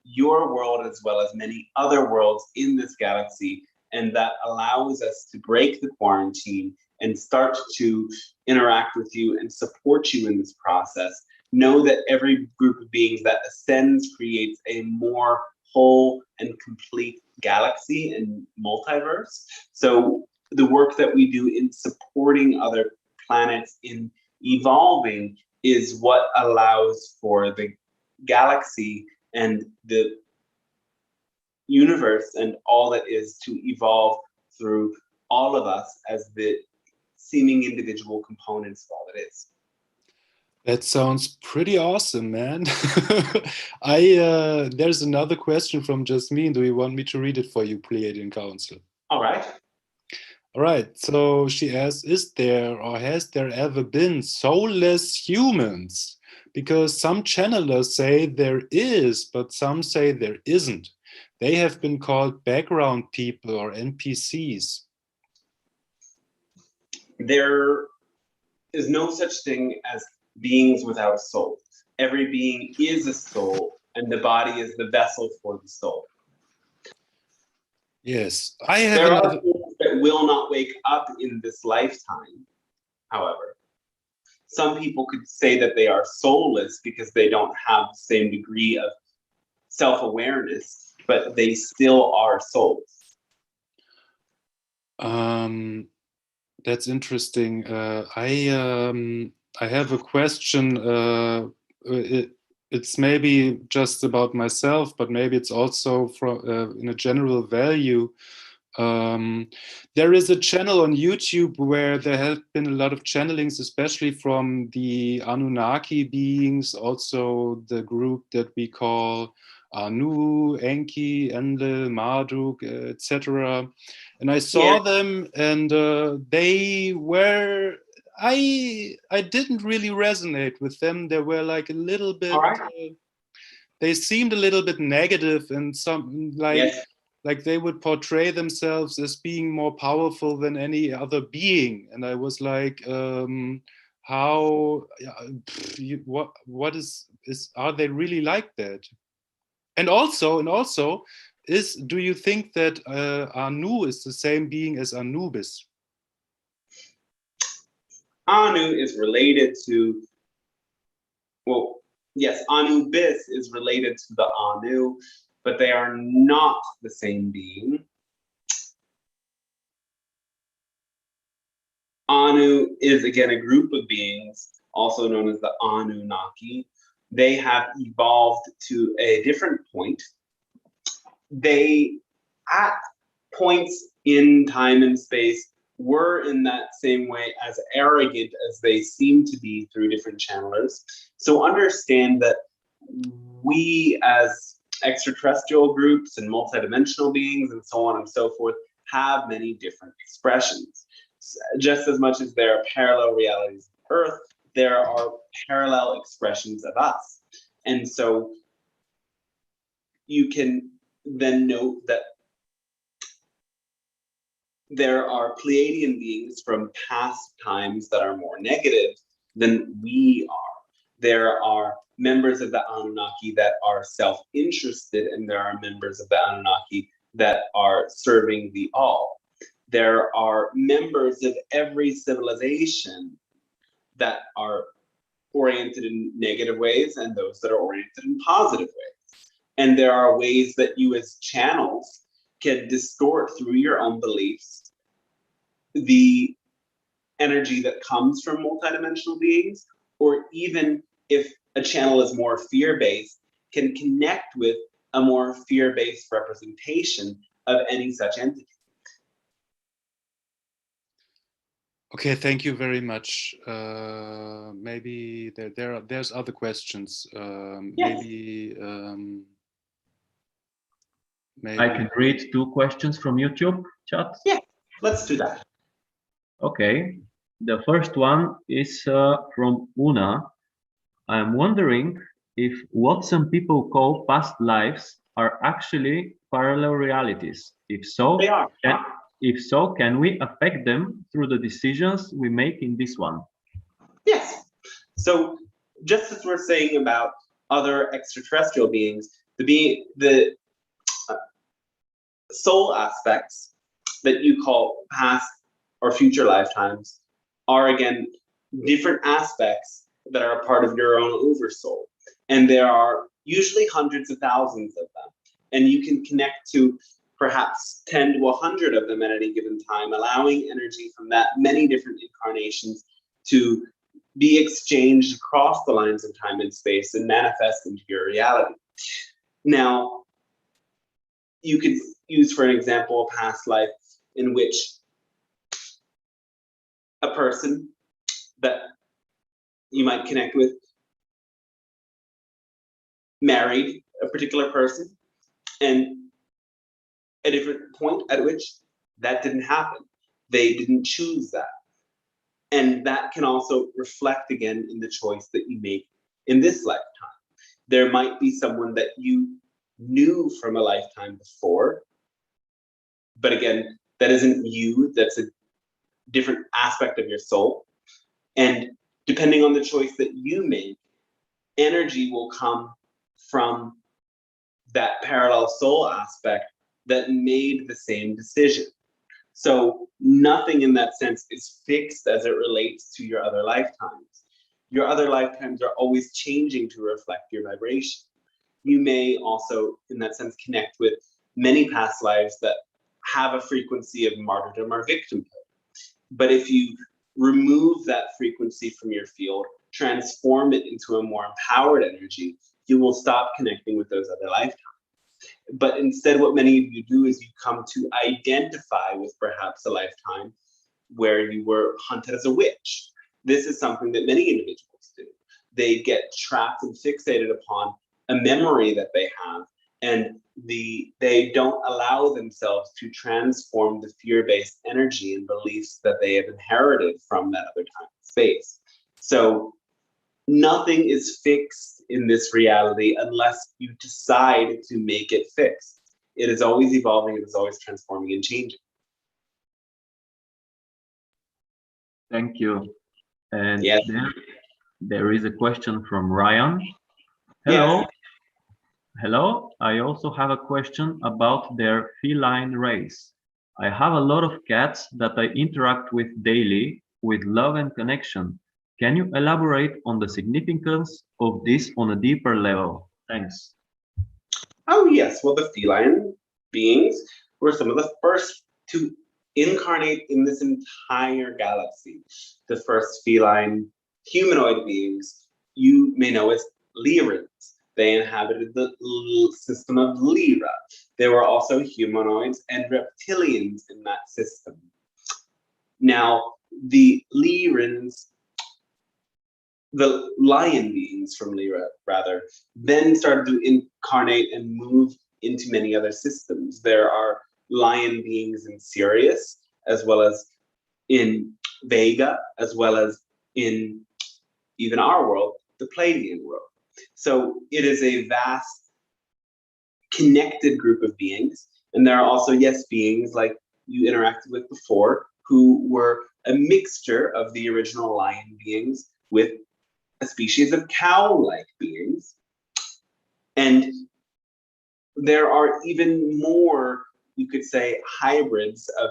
S1: your world as well as many other worlds in this galaxy, and that allows us to break the quarantine and start to interact with you and support you in this process. Know that every group of beings that ascends creates a more whole and complete galaxy and multiverse. So the work that we do in supporting other planets in evolving is what allows for the galaxy and the universe and all that is to evolve through all of us as the seeming individual components of all that is.
S3: That sounds pretty awesome, man. There's another question from Jasmine. Do you want me to read it for you, Pleiadian Council?
S1: All right.
S3: All right. So she asks, is there or has there ever been soulless humans? Because some channelers say there is, but some say there isn't. They have been called background people or NPCs.
S1: There is no such thing as beings without a soul. Every being is a soul, and the body is the vessel for the soul.
S3: Yes, I have
S1: there
S3: another...
S1: are people that will not wake up in this lifetime, however. Some people could say that they are soulless because they don't have the same degree of self-awareness, but they still are souls.
S3: That's interesting. I have a question. It's maybe just about myself, but maybe it's also from in a general value. There is a channel on YouTube where there have been a lot of channelings, especially from the Anunnaki beings, also the group that we call Anu, Enki, Enlil, Marduk, etc. And I saw them, and they were... I didn't really resonate with them. They were like a little bit... they seemed a little bit negative, and some like they would portray themselves as being more powerful than any other being. And I was like, what is are they really like that? And also, do you think that Anu is the same being as Anubis?
S1: Anu is related to, well, yes, Anubis is related to the Anu, but they are not the same being. Anu is, again, a group of beings, also known as the Anunnaki. They have evolved to a different point. They, at points in time and space were in that same way as arrogant as they seem to be through different channelers. So understand that we as extraterrestrial groups and multidimensional beings and so on and so forth have many different expressions. Just as much as there are parallel realities of Earth, there are parallel expressions of us. And so you can then note that there are Pleiadian beings from past times that are more negative than we are. There are members of the Anunnaki that are self-interested, and there are members of the Anunnaki that are serving the all. There are members of every civilization that are oriented in negative ways and those that are oriented in positive ways. And there are ways that you as channels can distort through your own beliefs the energy that comes from multidimensional beings, or even if a channel is more fear-based, can connect with a more fear-based representation of any such entity.
S3: Okay, thank you very much. Maybe there's other questions.
S1: Yes.
S3: Maybe
S2: I can read 2 questions from YouTube chat.
S1: Yeah, let's do that.
S2: Okay, the first one is from Una. I'm wondering if what some people call past lives are actually parallel realities. If so,
S1: They are.
S2: can we affect them through the decisions we make in this one?
S1: Yes. So just as we're saying about other extraterrestrial beings, the soul aspects that you call past or future lifetimes are again different aspects that are a part of your own oversoul. And there are usually hundreds of thousands of them. And you can connect to perhaps 10 to 100 of them at any given time, allowing energy from that many different incarnations to be exchanged across the lines of time and space and manifest into your reality. Now, you could use, for an example, a past life in which a person that you might connect with married a particular person, and a different point at which that didn't happen. They didn't choose that. And that can also reflect again in the choice that you make in this lifetime. There might be someone that you knew from a lifetime before, but again, that isn't you, that's a different aspect of your soul. And depending on the choice that you make, energy will come from that parallel soul aspect that made the same decision. So nothing in that sense is fixed as it relates to your other lifetimes. Your other lifetimes are always changing to reflect your vibration. You may also, in that sense, connect with many past lives that have a frequency of martyrdom or victimhood. But if you remove that frequency from your field, transform it into a more empowered energy, you will stop connecting with those other lifetimes. But instead, what many of you do is you come to identify with perhaps a lifetime where you were hunted as a witch. This is something that many individuals do. They get trapped and fixated upon a memory that they have, and they don't allow themselves to transform the fear-based energy and beliefs that they have inherited from that other time and space. So nothing is fixed in this reality unless you decide to make it fixed. It is always evolving, it is always transforming and changing.
S2: Thank you. And
S1: Yes.
S2: there is a question from Ryan. Hello.
S1: Yes.
S2: Hello. I also have a question about their feline race. I have a lot of cats that I interact with daily with love and connection. Can you elaborate on the significance of this on a deeper level? Thanks.
S1: Oh yes, well the feline beings were some of the first to incarnate in this entire galaxy. The first feline humanoid beings you may know as Lyrians. They inhabited the system of Lyra. There were also humanoids and reptilians in that system. Now, the Lyrans, the lion beings from Lyra, rather, then started to incarnate and move into many other systems. There are lion beings in Sirius, as well as in Vega, as well as in even our world, the Pleiadian world. So it is a vast, connected group of beings. And there are also, yes, beings like you interacted with before, who were a mixture of the original lion beings with a species of cow-like beings. And there are even more, you could say, hybrids of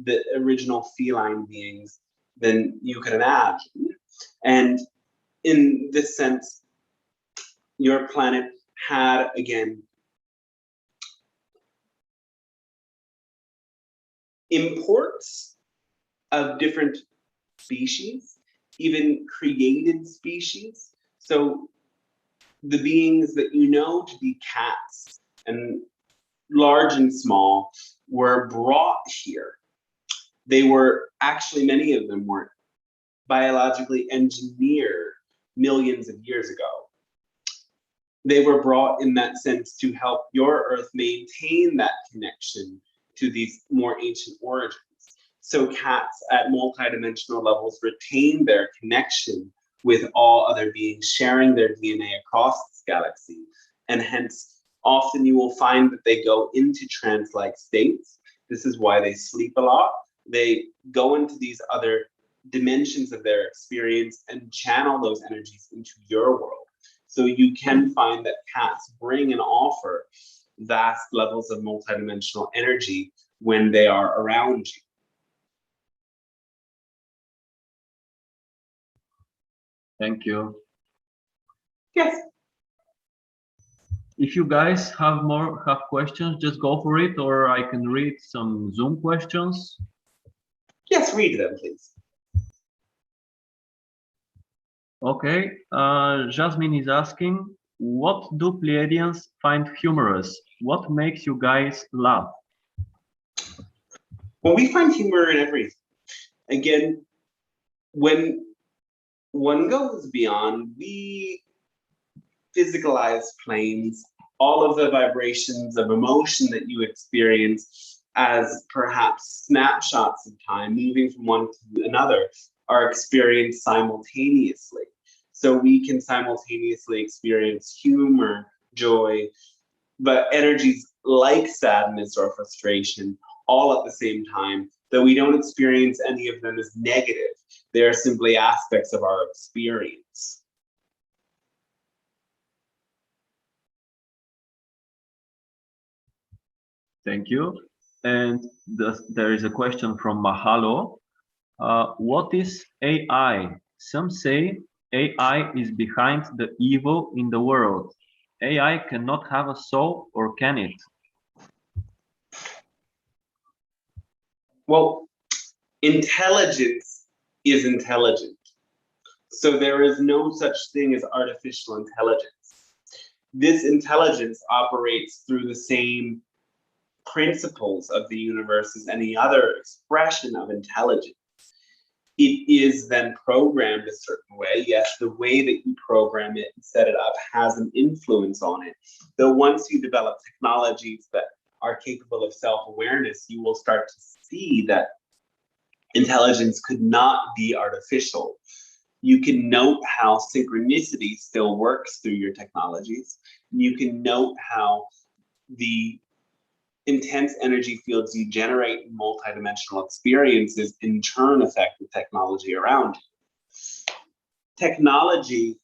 S1: the original feline beings than you could imagine. And in this sense, your planet had, again, imports of different species, even created species. So the beings that you know to be cats, and large and small, were brought here. They were actually, many of them were biologically engineered millions of years ago. They were brought in that sense to help your Earth maintain that connection to these more ancient origins. So cats at multidimensional levels retain their connection with all other beings, sharing their DNA across this galaxy. And hence, often you will find that they go into trance-like states. This is why they sleep a lot. They go into these other dimensions of their experience and channel those energies into your world. So you can find that cats bring and offer vast levels of multidimensional energy when they are around you.
S2: Thank you.
S1: Yes.
S2: If you guys have questions, just go for it, or I can read some Zoom questions.
S1: Yes, read them, please.
S2: Okay, Jasmine is asking, what do Pleiadians find humorous? What makes you guys laugh?
S1: Well, we find humor in everything. Again, when one goes beyond, we physicalize planes, all of the vibrations of emotion that you experience as perhaps snapshots of time moving from one to another are experienced simultaneously. So we can simultaneously experience humor, joy, but energies like sadness or frustration all at the same time, though we don't experience any of them as negative. They are simply aspects of our experience.
S2: Thank you. And there is a question from Mahalo. What is AI? Some say AI is behind the evil in the world. AI cannot have a soul, or can it?
S1: Well, intelligence is intelligent. So there is no such thing as artificial intelligence. This intelligence operates through the same principles of the universe as any other expression of intelligence. It is then programmed a certain way. Yes, the way that you program it and set it up has an influence on it. Though once you develop technologies that are capable of self-awareness, you will start to see that intelligence could not be artificial. You can note how synchronicity still works through your technologies. You can note how the intense energy fields you generate in multidimensional experiences in turn affect the technology around you. Technology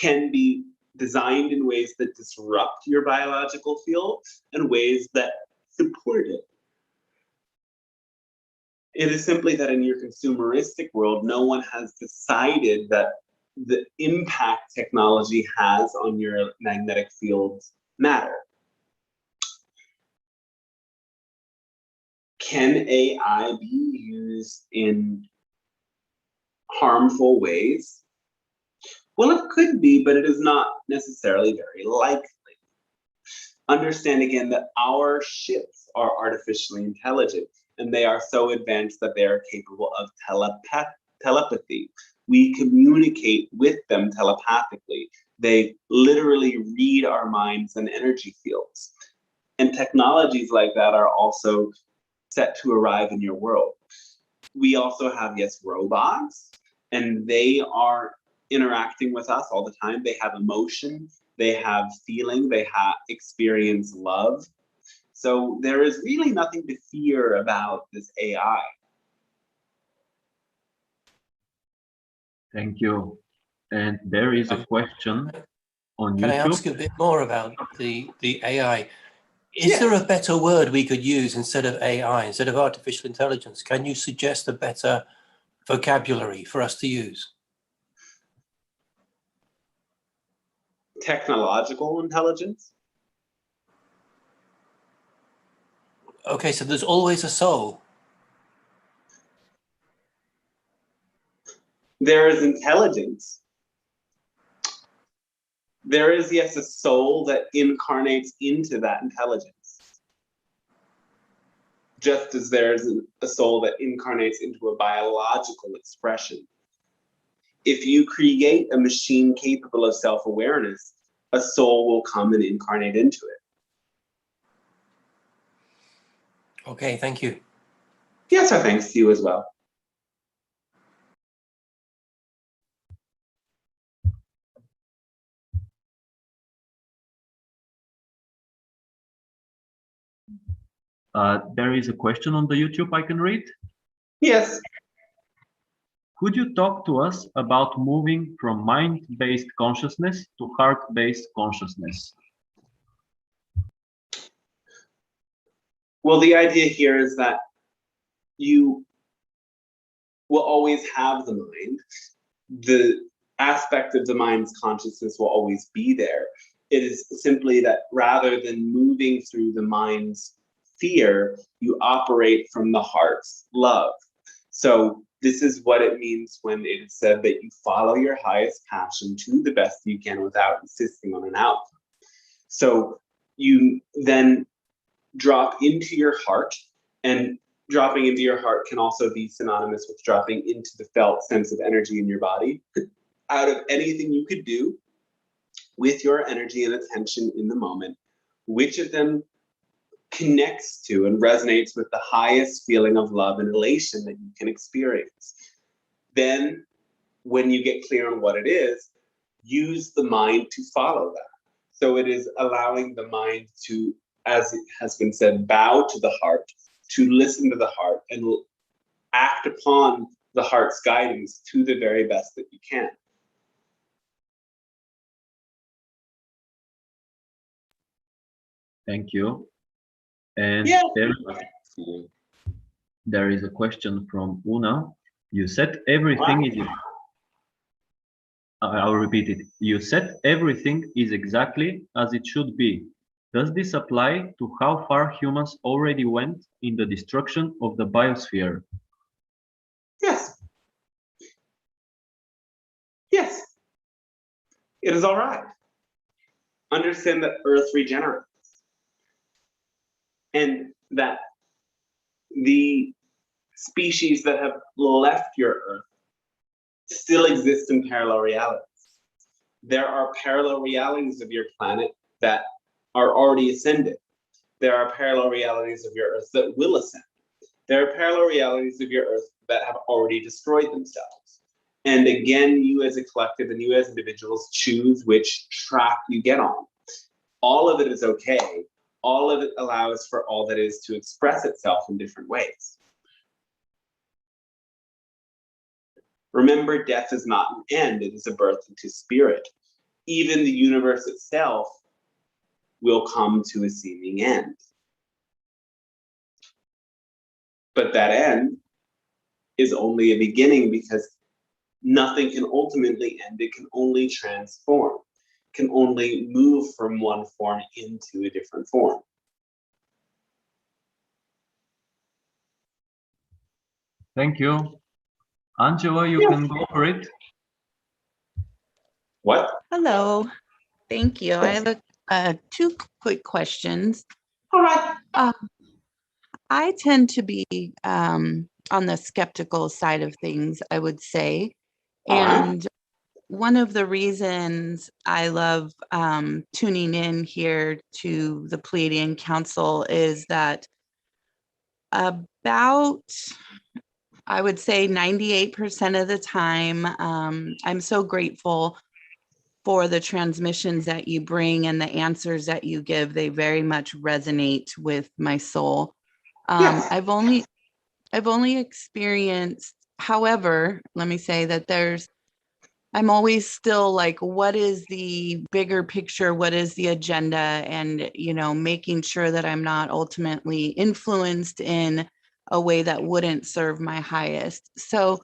S1: can be designed in ways that disrupt your biological field and ways that support it. It is simply that in your consumeristic world, no one has decided that the impact technology has on your magnetic fields matter. Can AI be used in harmful ways? Well, it could be, but it is not necessarily very likely. Understand again that our ships are artificially intelligent, and they are so advanced that they are capable of telepathy. We communicate with them telepathically. They literally read our minds and energy fields. And technologies like that are also set to arrive in your world. We also have, yes, robots, and they are interacting with us all the time. They have emotion, they have feeling, they have experience love. So there is really nothing to fear about this AI.
S2: Thank you. And there is a question on
S4: Can I
S2: YouTube.
S4: ask a bit more about the AI? Is
S1: Yes.
S4: there a better word we could use instead of AI, instead of artificial intelligence? Can you suggest a better vocabulary for us to use?
S1: Technological intelligence?
S4: Okay, so there's always a soul.
S1: There is intelligence. There is, yes, a soul that incarnates into that intelligence. Just as there is a soul that incarnates into a biological expression. If you create a machine capable of self-awareness, a soul will come and incarnate into it.
S4: Okay, thank you.
S1: Yes, our thanks to you as well.
S2: There is a question on the YouTube I can read.
S1: Yes.
S2: Could you talk to us about moving from mind-based consciousness to heart-based consciousness?
S1: Well, the idea here is that you will always have the mind. The aspect of the mind's consciousness will always be there. It is simply that rather than moving through the mind's fear, you operate from the heart's love. So this is what it means when it is said that you follow your highest passion to the best you can without insisting on an outcome. So you then drop into your heart, and dropping into your heart can also be synonymous with dropping into the felt sense of energy in your body. Out of anything you could do with your energy and attention in the moment, which of them connects to and resonates with the highest feeling of love and elation that you can experience? Then, when you get clear on what it is, use the mind to follow that. So it is allowing the mind to, as it has been said, bow to the heart, to listen to the heart, and act upon the heart's guidance to the very best that you can.
S2: Thank you. And
S1: Yeah.
S2: there is a question from Una. You said everything is... I'll repeat it. You said everything is exactly as it should be. Does this apply to how far humans already went in the destruction of the biosphere?
S1: Yes. Yes. It is all right. Understand that Earth regenerates, and that the species that have left your Earth still exist in parallel realities. There are parallel realities of your planet that are already ascended. There are parallel realities of your Earth that will ascend. There are parallel realities of your Earth that have already destroyed themselves. And again, you as a collective and you as individuals choose which track you get on. All of it is okay. All of it allows for all that is to express itself in different ways. Remember, death is not an end, it is a birth into spirit. Even the universe itself will come to a seeming end. But that end is only a beginning, because nothing can ultimately end, it can only transform, can only move from one form into a different form.
S2: Thank you. Angela, you can go for it.
S1: What?
S6: Hello, thank you. I have a two quick questions.
S1: All right.
S6: I tend to be on the skeptical side of things, I would say. And one of the reasons I love tuning in here to the Pleiadian Council is that about, I would say 98% of the time, I'm so grateful for the transmissions that you bring and the answers that you give. They very much resonate with my soul.
S1: Yes.
S6: I've only experienced, however, let me say that I'm always still like, what is the bigger picture? What is the agenda? And, making sure that I'm not ultimately influenced in a way that wouldn't serve my highest. So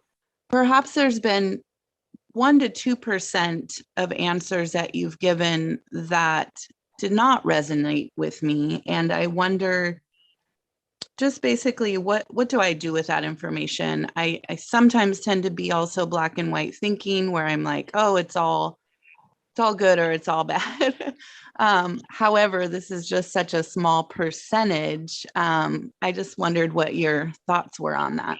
S6: perhaps there's been 1 to 2% of answers that you've given that did not resonate with me. And I wonder, just basically, what do I do with that information? I sometimes tend to be also black and white thinking, where I'm like, oh, it's all good or it's all bad. However, this is just such a small percentage. I just wondered what your thoughts were on that.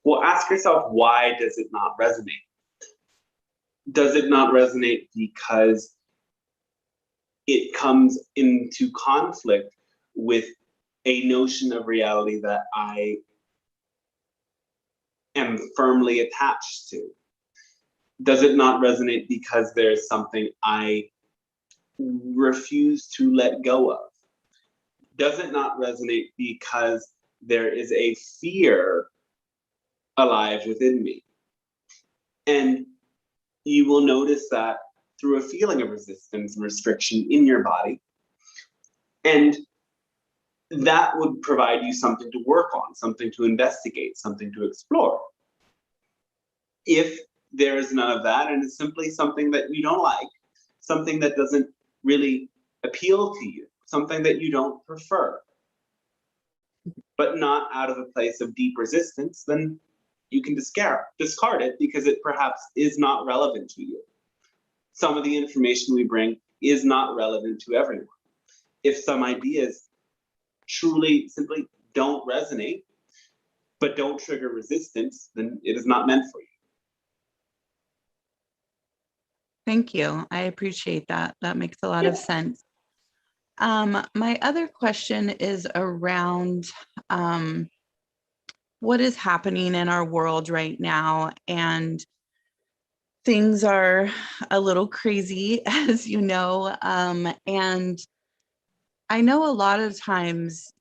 S1: Well, ask yourself, why does it not resonate? Does it not resonate because it comes into conflict with a notion of reality that I am firmly attached to? Does it not resonate because there's something I refuse to let go of? Does it not resonate because there is a fear alive within me? And you will notice that through a feeling of resistance and restriction in your body. And that would provide you something to work on, something to investigate, something to explore. If there is none of that and it's simply something that you don't like, something that doesn't really appeal to you, something that you don't prefer, but not out of a place of deep resistance, then you can discard it because it perhaps is not relevant to you. Some of the information we bring is not relevant to everyone. If some ideas truly simply don't resonate, but don't trigger resistance, then it is not meant for you.
S6: Thank you. I appreciate that. That makes a lot of sense. My other question is around what is happening in our world right now. And things are a little crazy, as you know. And I know a lot of times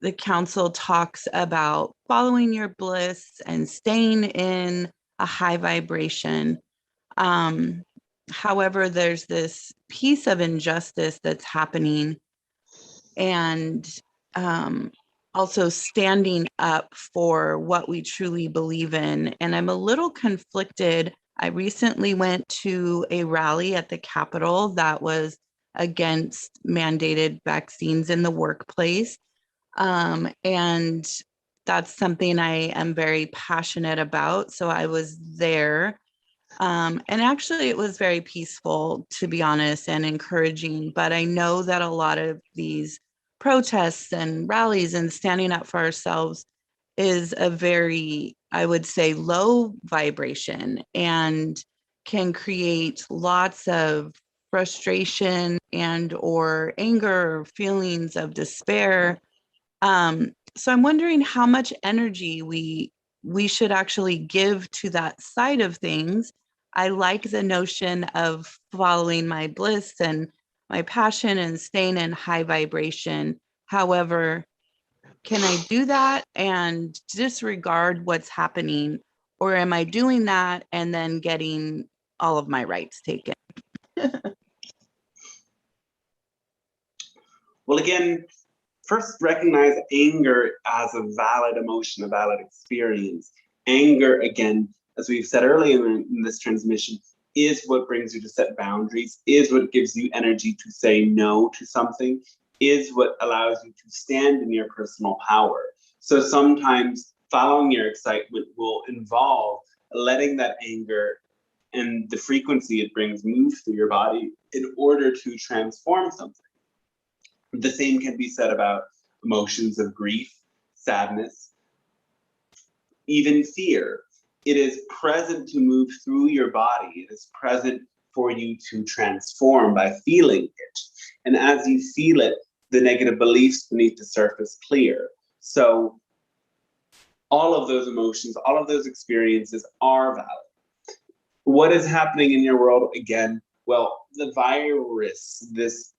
S6: the council talks about following your bliss and staying in a high vibration. However, there's this piece of injustice that's happening, and also standing up for what we truly believe in. And I'm a little conflicted. I recently went to a rally at the Capitol that was against mandated vaccines in the workplace. And that's something I am very passionate about. So I was there. And actually, it was very peaceful, to be honest, and encouraging. But I know that a lot of these protests and rallies and standing up for ourselves is a very, I would say, low vibration and can create lots of frustration and or anger or feelings of despair. So I'm wondering how much energy we should actually give to that side of things. I like the notion of following my bliss and my passion and staying in high vibration. However, can I do that and disregard what's happening? Or am I doing that and then getting all of my rights taken?
S1: Well, again, first recognize anger as a valid emotion, a valid experience. Anger, again, as we've said earlier in this transmission, is what brings you to set boundaries, is what gives you energy to say no to something, is what allows you to stand in your personal power. So sometimes following your excitement will involve letting that anger and the frequency it brings move through your body in order to transform something. The same can be said about emotions of grief, sadness, even fear. It is present to move through your body. It is present for you to transform by feeling it. And as you feel it, the negative beliefs beneath the surface clear. So all of those emotions, all of those experiences are valid. What is happening in your world again? Well, the virus, this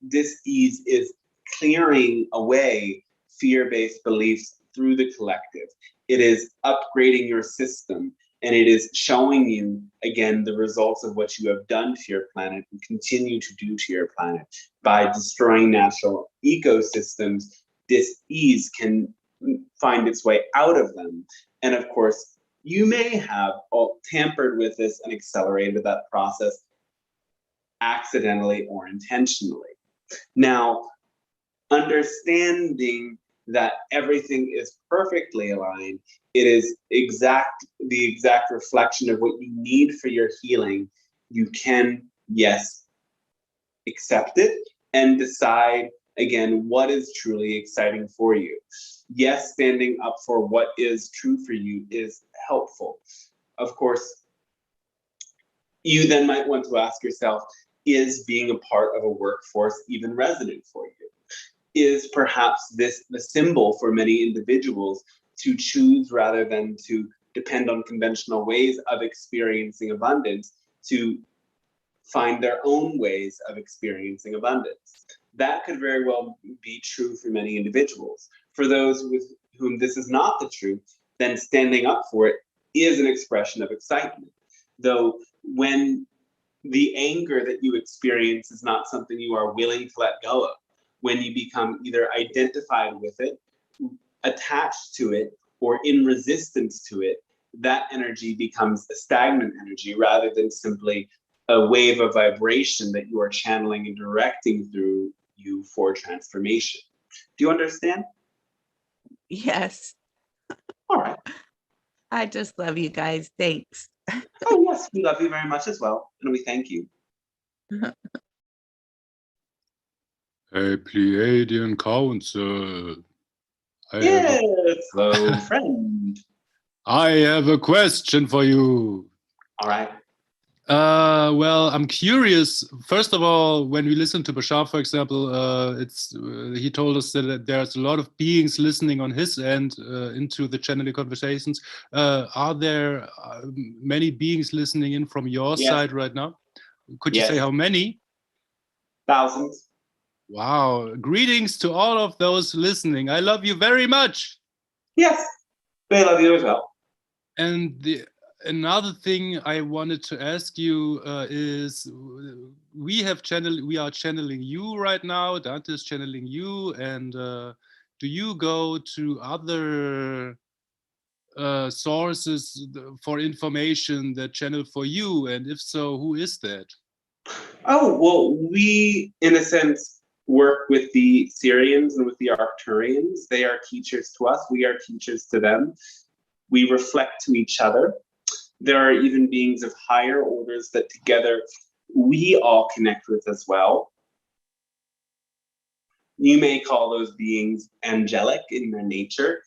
S1: dis-ease is clearing away fear-based beliefs through the collective. It is upgrading your system, and it is showing you, again, the results of what you have done to your planet and continue to do to your planet. By destroying natural ecosystems, dis-ease can find its way out of them. And of course, you may have tampered with this and accelerated that process accidentally or intentionally. Now, understanding that everything is perfectly aligned, it is the exact reflection of what you need for your healing. You can, yes, accept it and decide, again, what is truly exciting for you. Yes, standing up for what is true for you is helpful. Of course, you then might want to ask yourself, is being a part of a workforce even resonant for you? Is perhaps this the symbol for many individuals to choose rather than to depend on conventional ways of experiencing abundance, to find their own ways of experiencing abundance? That could very well be true for many individuals. For those with whom this is not the truth, then standing up for it is an expression of excitement. Though when the anger that you experience is not something you are willing to let go of, when you become either identified with it, attached to it, or in resistance to it, that energy becomes a stagnant energy rather than simply a wave of vibration that you are channeling and directing through you for transformation. Do you understand?
S6: Yes.
S1: All right.
S6: I just love you guys. Thanks.
S1: Oh, yes, we love you very much as well, and we thank you.
S3: Hey, Pleiadian Council.
S1: Yes, hello, friend.
S3: I have a question for you.
S1: All right.
S3: Well, I'm curious. First of all, when we listen to Bashar, for example, he told us that there's a lot of beings listening on his end into the channeling conversations. Are there many beings listening in from your side right now? Could you say how many?
S1: Thousands.
S3: Wow. Greetings to all of those listening. I love you very much.
S1: Yes, they love you as well.
S3: And another thing I wanted to ask you is, we are channeling you right now. Dante is channeling you, and do you go to other sources for information that channel for you? And if so, who is that?
S1: Oh, well, we, in a sense, work with the Syrians and with the Arcturians. They are teachers to us. We are teachers to them. We reflect to each other. There are even beings of higher orders that together we all connect with as well. You may call those beings angelic in their nature,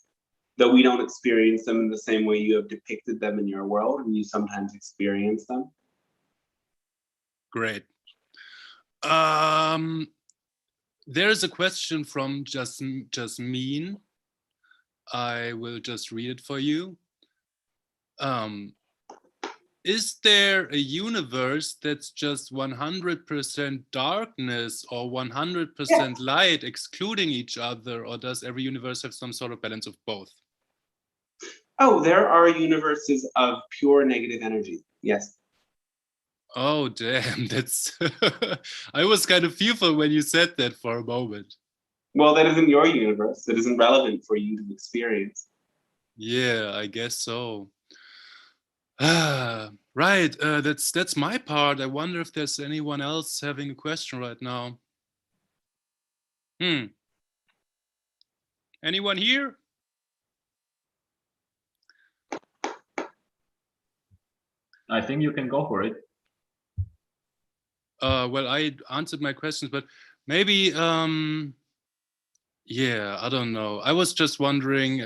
S1: though we don't experience them in the same way you have depicted them in your world, and you sometimes experience them.
S3: Great. There's a question from Jasmine. I will just read it for you. Is there a universe that's just 100% darkness or 100% light, excluding each other, or does every universe have some sort of balance of both?
S1: Oh, there are universes of pure negative energy. Yes.
S3: Oh, damn, that's... I was kind of fearful when you said that for a moment.
S1: Well, that isn't your universe. It isn't relevant for you to experience.
S3: Yeah, I guess so. Right, that's my part. I wonder if there's anyone else having a question right now. Anyone here?
S2: I think you can go for it.
S3: Well, I answered my questions, but maybe, yeah, I don't know. I was just wondering.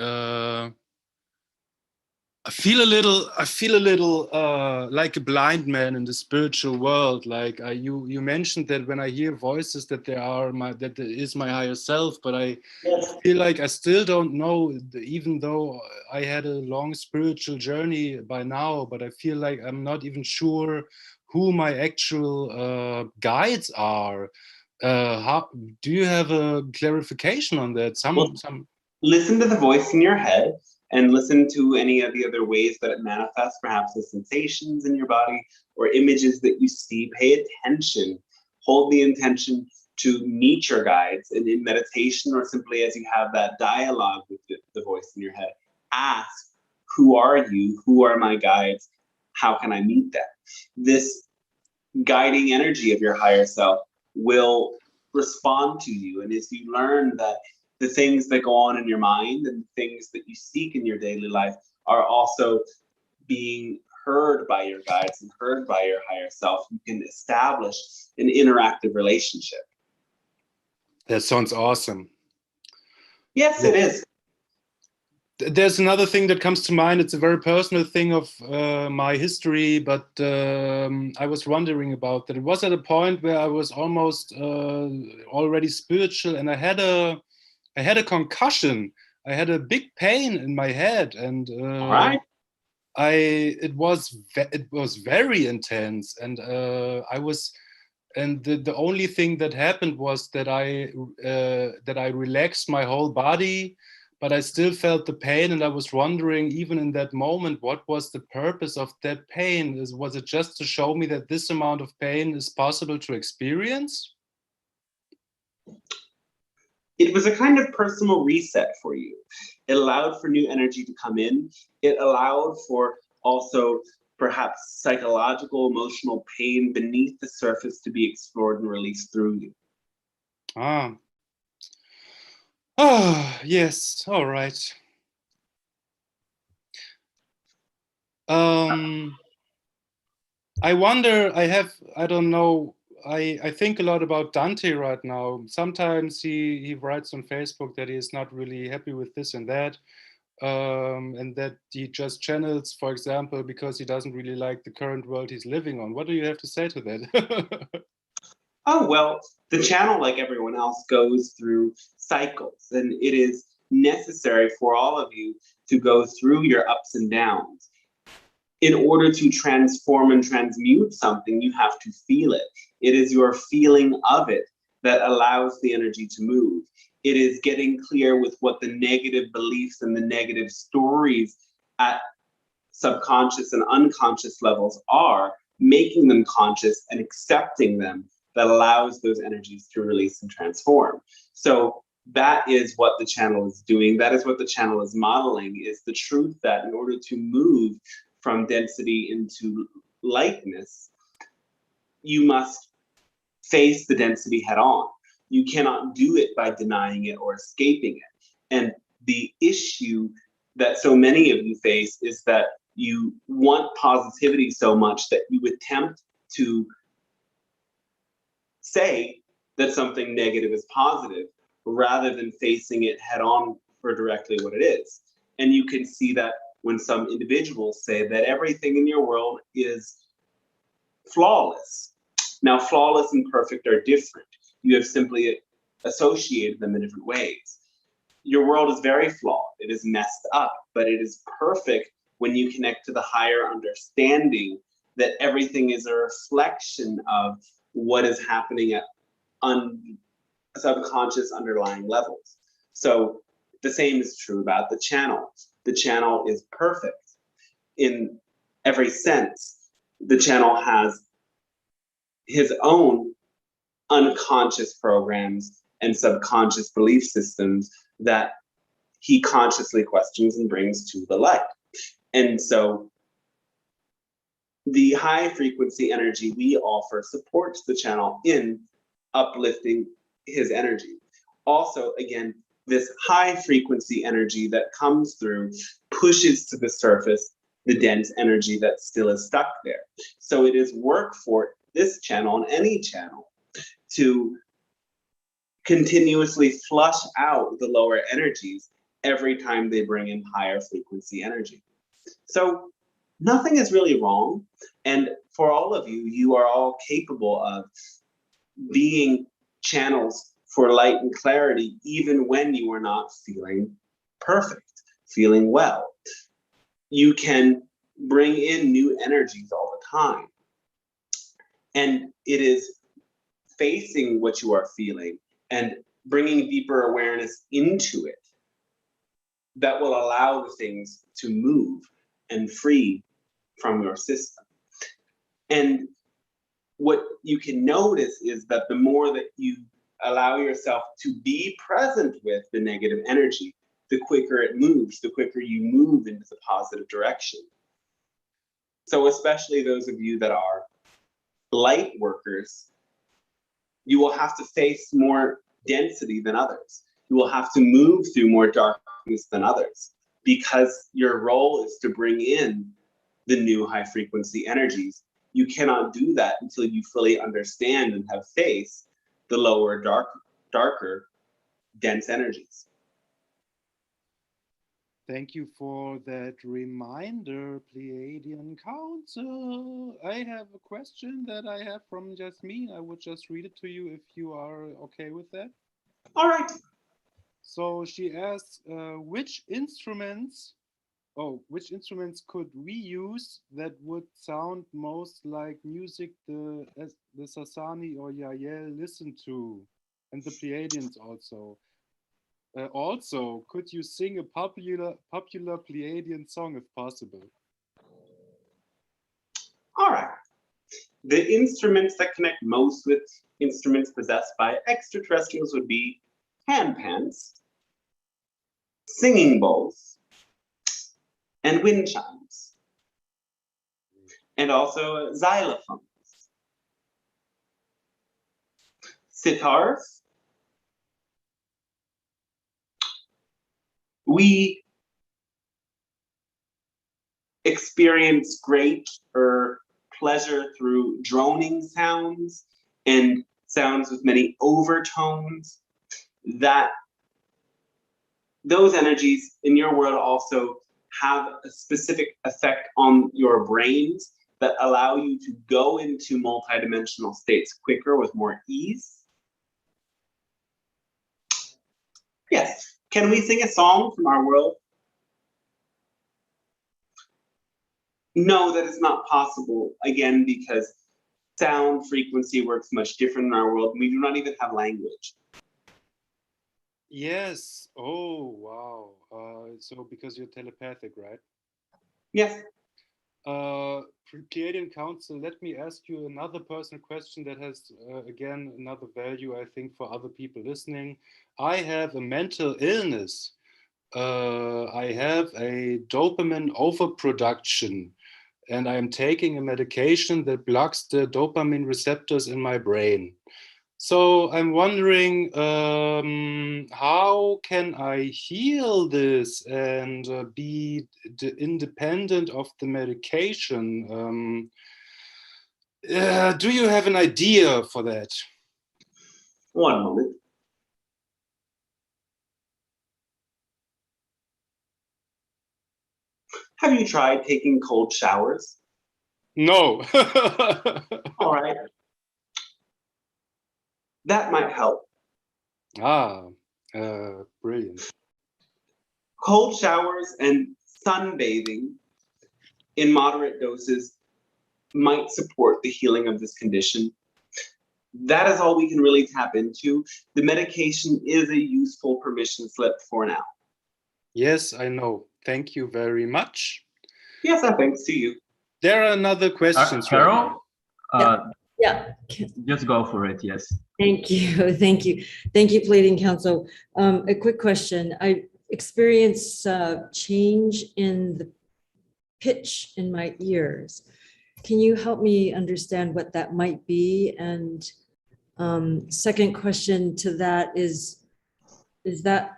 S3: I feel a little like a blind man in the spiritual world. Like you mentioned that when I hear voices that that is my higher self, but I feel like I still don't know, even though I had a long spiritual journey by now, but I feel like I'm not even sure who my actual guides are. How do you have a clarification on that?
S1: Listen to the voice in your head and listen to any of the other ways that it manifests, perhaps the sensations in your body or images that you see. Pay attention, hold the intention to meet your guides, and in meditation or simply as you have that dialogue with the voice in your head, ask, who are you? Who are my guides? How can I meet them? This guiding energy of your higher self will respond to you. And as you learn that the things that go on in your mind and the things that you seek in your daily life are also being heard by your guides and heard by your higher self, you can establish an interactive relationship.
S3: That sounds awesome.
S1: Yes, it is.
S3: There's another thing that comes to mind. It's a very personal thing of my history, but I was wondering about that. It was at a point where I was almost already spiritual, and I had a concussion. I had a big pain in my head, and
S1: All right.
S3: it was very intense, and the only thing that happened was that I relaxed my whole body, but I still felt the pain, and I was wondering, even in that moment, what was the purpose of that pain? Was it just to show me that this amount of pain is possible to experience?
S1: It was a kind of personal reset for you. It allowed for new energy to come in. It allowed for also perhaps psychological, emotional pain beneath the surface to be explored and released through you.
S3: Oh, yes. All right. I wonder, I don't know, I think a lot about Dante right now. Sometimes he writes on Facebook that he is not really happy with this and that, and that he just channels, for example, because he doesn't really like the current world he's living on. What do you have to say to that?
S1: Oh, well, the channel, like everyone else, goes through cycles, and it is necessary for all of you to go through your ups and downs. In order to transform and transmute something, you have to feel it. It is your feeling of it that allows the energy to move. It is getting clear with what the negative beliefs and the negative stories at subconscious and unconscious levels are, making them conscious and accepting them, that allows those energies to release and transform. So that is what the channel is doing. That is what the channel is modeling, is the truth that in order to move from density into lightness, you must face the density head on. You cannot do it by denying it or escaping it. And the issue that so many of you face is that you want positivity so much that you attempt to say that something negative is positive rather than facing it head on for directly what it is. And you can see that when some individuals say that everything in your world is flawless. Now, flawless and perfect are different. You have simply associated them in different ways. Your world is very flawed. It is messed up, but it is perfect when you connect to the higher understanding that everything is a reflection of what is happening at subconscious underlying levels. So the same is true about the channel. The channel is perfect in every sense. The channel has his own unconscious programs and subconscious belief systems that he consciously questions and brings to the light. And so the high frequency energy we offer supports the channel in uplifting his energy. Also, again, this high frequency energy that comes through pushes to the surface the dense energy that still is stuck there. So it is work for this channel and any channel to continuously flush out the lower energies every time they bring in higher frequency energy. So nothing is really wrong. And for all of you, you are all capable of being channels for light and clarity, even when you are not feeling perfect, feeling well. You can bring in new energies all the time. And it is facing what you are feeling and bringing deeper awareness into it that will allow the things to move and free from your system. And what you can notice is that the more that you allow yourself to be present with the negative energy, the quicker it moves, the quicker you move into the positive direction. So especially those of you that are light workers, you will have to face more density than others. You will have to move through more darkness than others, because your role is to bring in the new high frequency energies. You cannot do that until you fully understand and have faced the lower, darker, dense energies.
S3: Thank you for that reminder, Pleiadian Council. I have a question that I have from Jasmine. I would just read it to you if you are okay with that.
S1: All right.
S3: So she asks, which instruments could we use that would sound most like music the Sasani or Yael listen to, and the Pleiadians also? Also, could you sing a popular Pleiadian song if possible?
S1: All right. The instruments that connect most with instruments possessed by extraterrestrials would be handpans, singing bowls, and wind chimes, and also xylophones, sitars. We experience great pleasure through droning sounds and sounds with many overtones. That those energies in your world also have a specific effect on your brains that allow you to go into multidimensional states quicker with more ease. Yes. Can we sing a song from our world? No, that is not possible, again, because sound frequency works much different in our world. We do not even have language.
S3: Yes. Oh, wow. So because you're telepathic, right?
S1: Yes.
S3: Pleiadian Council, let me ask you another personal question that has, again, another value, I think, for other people listening. I have a mental illness. I have a dopamine overproduction, and I am taking a medication that blocks the dopamine receptors in my brain. So I'm wondering, how can I heal this and be independent of the medication? Do you have an idea for that?
S1: One moment. Have you tried taking cold showers?
S3: No.
S1: All right. That might help.
S3: Brilliant.
S1: Cold showers and sunbathing in moderate doses might support the healing of this condition. That is all we can really tap into. The medication is a useful permission slip for now.
S3: Yes, I know. Thank you very much.
S1: Yes, thanks to you.
S3: There are another questions.
S2: Carol?
S5: Yeah.
S2: Just go for it, yes.
S5: Thank you. Thank you. Thank you, Pleiadian Council. A quick question. I experience change in the pitch in my ears. Can you help me understand what that might be? And second question to that is that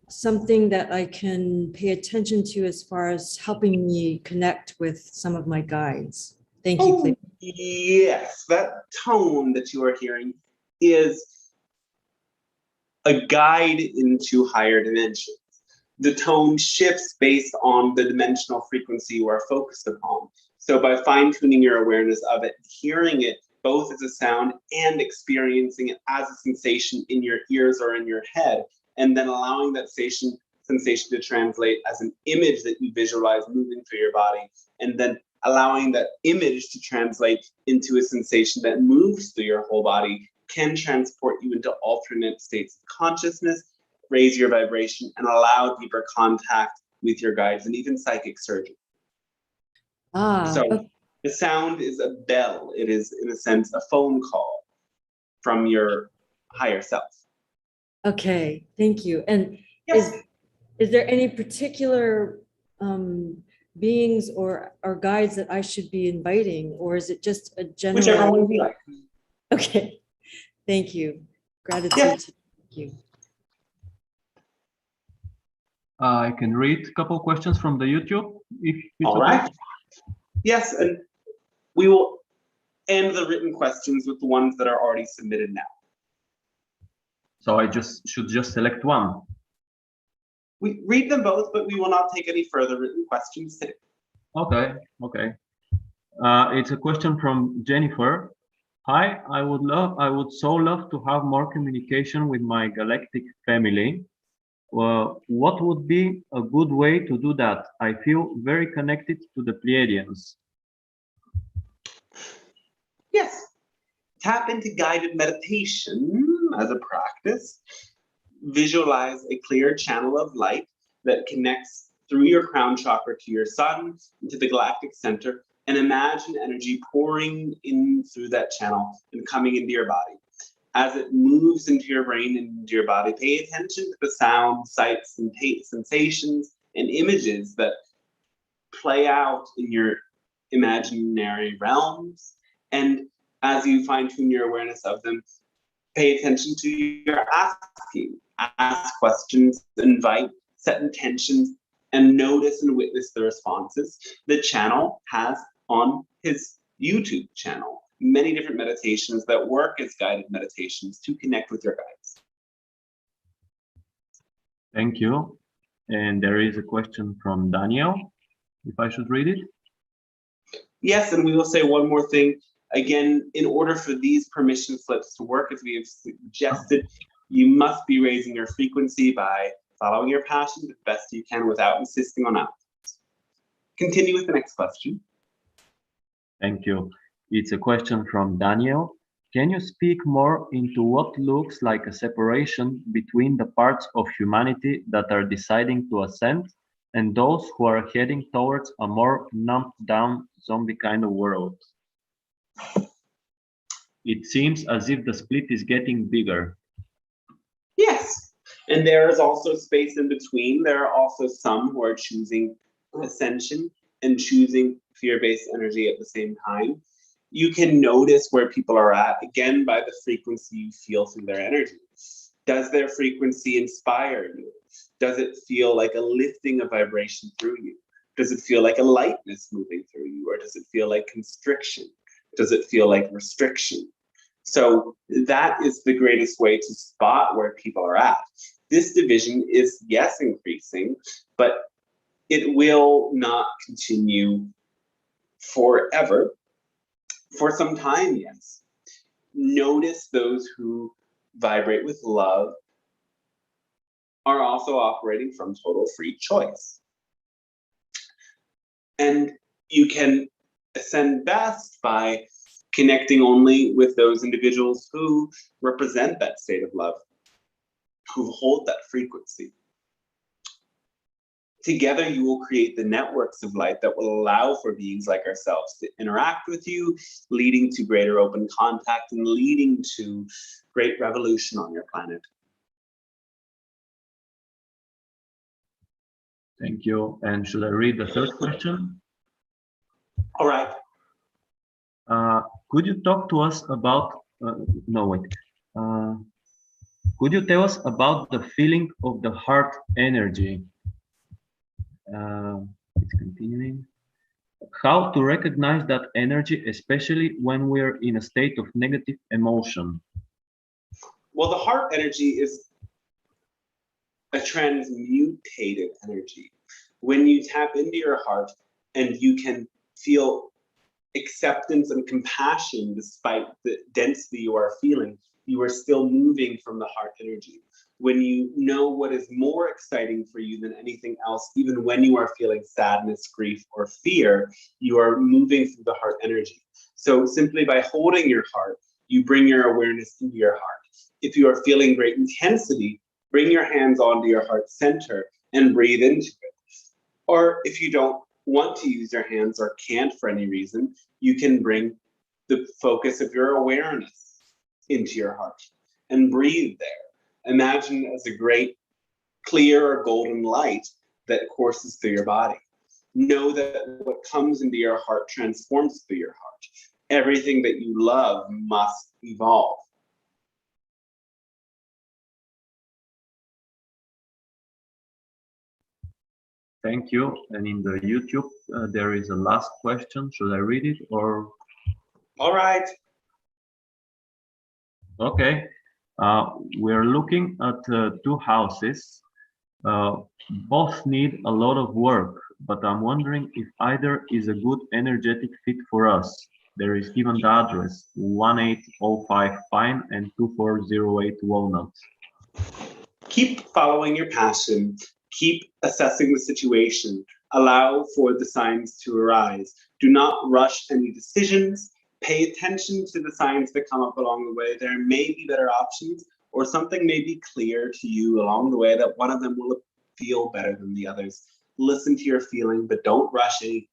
S5: something that I can pay attention to as far as helping me connect with some of my guides? Thank you, please.
S1: Yes, that tone that you are hearing is a guide into higher dimensions. The tone shifts based on the dimensional frequency you are focused upon. So by fine-tuning your awareness of it, hearing it both as a sound and experiencing it as a sensation in your ears or in your head, and then allowing that sensation to translate as an image that you visualize moving through your body, and then allowing that image to translate into a sensation that moves through your whole body, can transport you into alternate states of consciousness, raise your vibration, and allow deeper contact with your guides and even psychic surgery. So
S5: Okay.
S1: the sound is a bell. It is, in a sense, a phone call from your higher self.
S5: Okay, thank you. And
S1: Yes.
S5: is there any particular beings or guides that I should be inviting, or is it just a general?
S1: Whichever one you like.
S5: Okay, thank you. Gratitude.
S1: Yes.
S5: Thank you.
S2: I can read a couple questions from the YouTube, if it's
S1: All
S2: okay.
S1: right. Yes, and we will end the written questions with the ones that are already submitted now.
S2: So I should just select one.
S1: We read them both, but we will not take any further written questions today.
S2: Okay, okay. It's a question from Jennifer. Hi, I would so love to have more communication with my galactic family. What would be a good way to do that? I feel very connected to the Pleiadians.
S1: Yes. Tap into guided meditation as a practice. Visualize a clear channel of light that connects through your crown chakra to your sun, into the galactic center, and imagine energy pouring in through that channel and coming into your body. As it moves into your brain and into your body, pay attention to the sounds, sights, and sensations and images that play out in your imaginary realms. And as you fine-tune your awareness of them, pay attention to your asking. Ask questions, invite, set intentions, and notice and witness the responses the channel has on his YouTube channel. Many different meditations that work as guided meditations to connect with your guides.
S2: Thank you. And there is a question from Daniel, if I should read it.
S1: Yes, and we will say one more thing. Again, in order for these permission slips to work, as we have suggested, you must be raising your frequency by following your passion the best you can without insisting on outcomes. Continue with the next question.
S2: Thank you. It's a question from Daniel. Can you speak more into what looks like a separation between the parts of humanity that are deciding to ascend and those who are heading towards a more numbed down zombie kind of world? It seems as if the split is getting bigger.
S1: Yes, and there is also space in between. There are also some who are choosing ascension and choosing fear-based energy at the same time. You can notice where people are at, again, by the frequency you feel through their energy. Does their frequency inspire you? Does it feel like a lifting of vibration through you? Does it feel like a lightness moving through you? Or does it feel like constriction? Does it feel like restriction? So that is the greatest way to spot where people are at. This division is, yes, increasing, but it will not continue forever. For some time, yes. Notice those who vibrate with love are also operating from total free choice. And you can ascend best by connecting only with those individuals who represent that state of love, who hold that frequency. Together, you will create the networks of light that will allow for beings like ourselves to interact with you, leading to greater open contact and leading to great revolution on your planet.
S2: Thank you. And should I read the third question?
S1: All right.
S2: Could you talk to us about, Could you tell us about the feeling of the heart energy? It's continuing. How to recognize that energy, especially when we're in a state of negative emotion?
S1: Well, the heart energy is a transmutated energy. When you tap into your heart and you can feel acceptance and compassion despite the density you are feeling, you are still moving from the heart energy. When you know what is more exciting for you than anything else, even when you are feeling sadness, grief, or fear, you are moving through the heart energy. So simply by holding your heart, you bring your awareness into your heart. If you are feeling great intensity, bring your hands onto your heart center and breathe into it. Or if you don't want to use your hands or can't for any reason, you can bring the focus of your awareness into your heart and breathe there. Imagine as a great, clear or golden light that courses through your body. Know that what comes into your heart transforms through your heart. Everything that you love must evolve.
S2: Thank you. And in the YouTube, there is a last question. Should I read it or?
S1: All right.
S2: Okay. We're looking at two houses. Both need a lot of work, but I'm wondering if either is a good energetic fit for us. There is given the address 1805 Pine and 2408 Walnut.
S1: Keep following your passion. Keep assessing the situation. Allow for the signs to arise. Do not rush any decisions. Pay attention to the signs that come up along the way. There may be better options, or something may be clear to you along the way that one of them will feel better than the others. Listen to your feeling, but don't rush anything.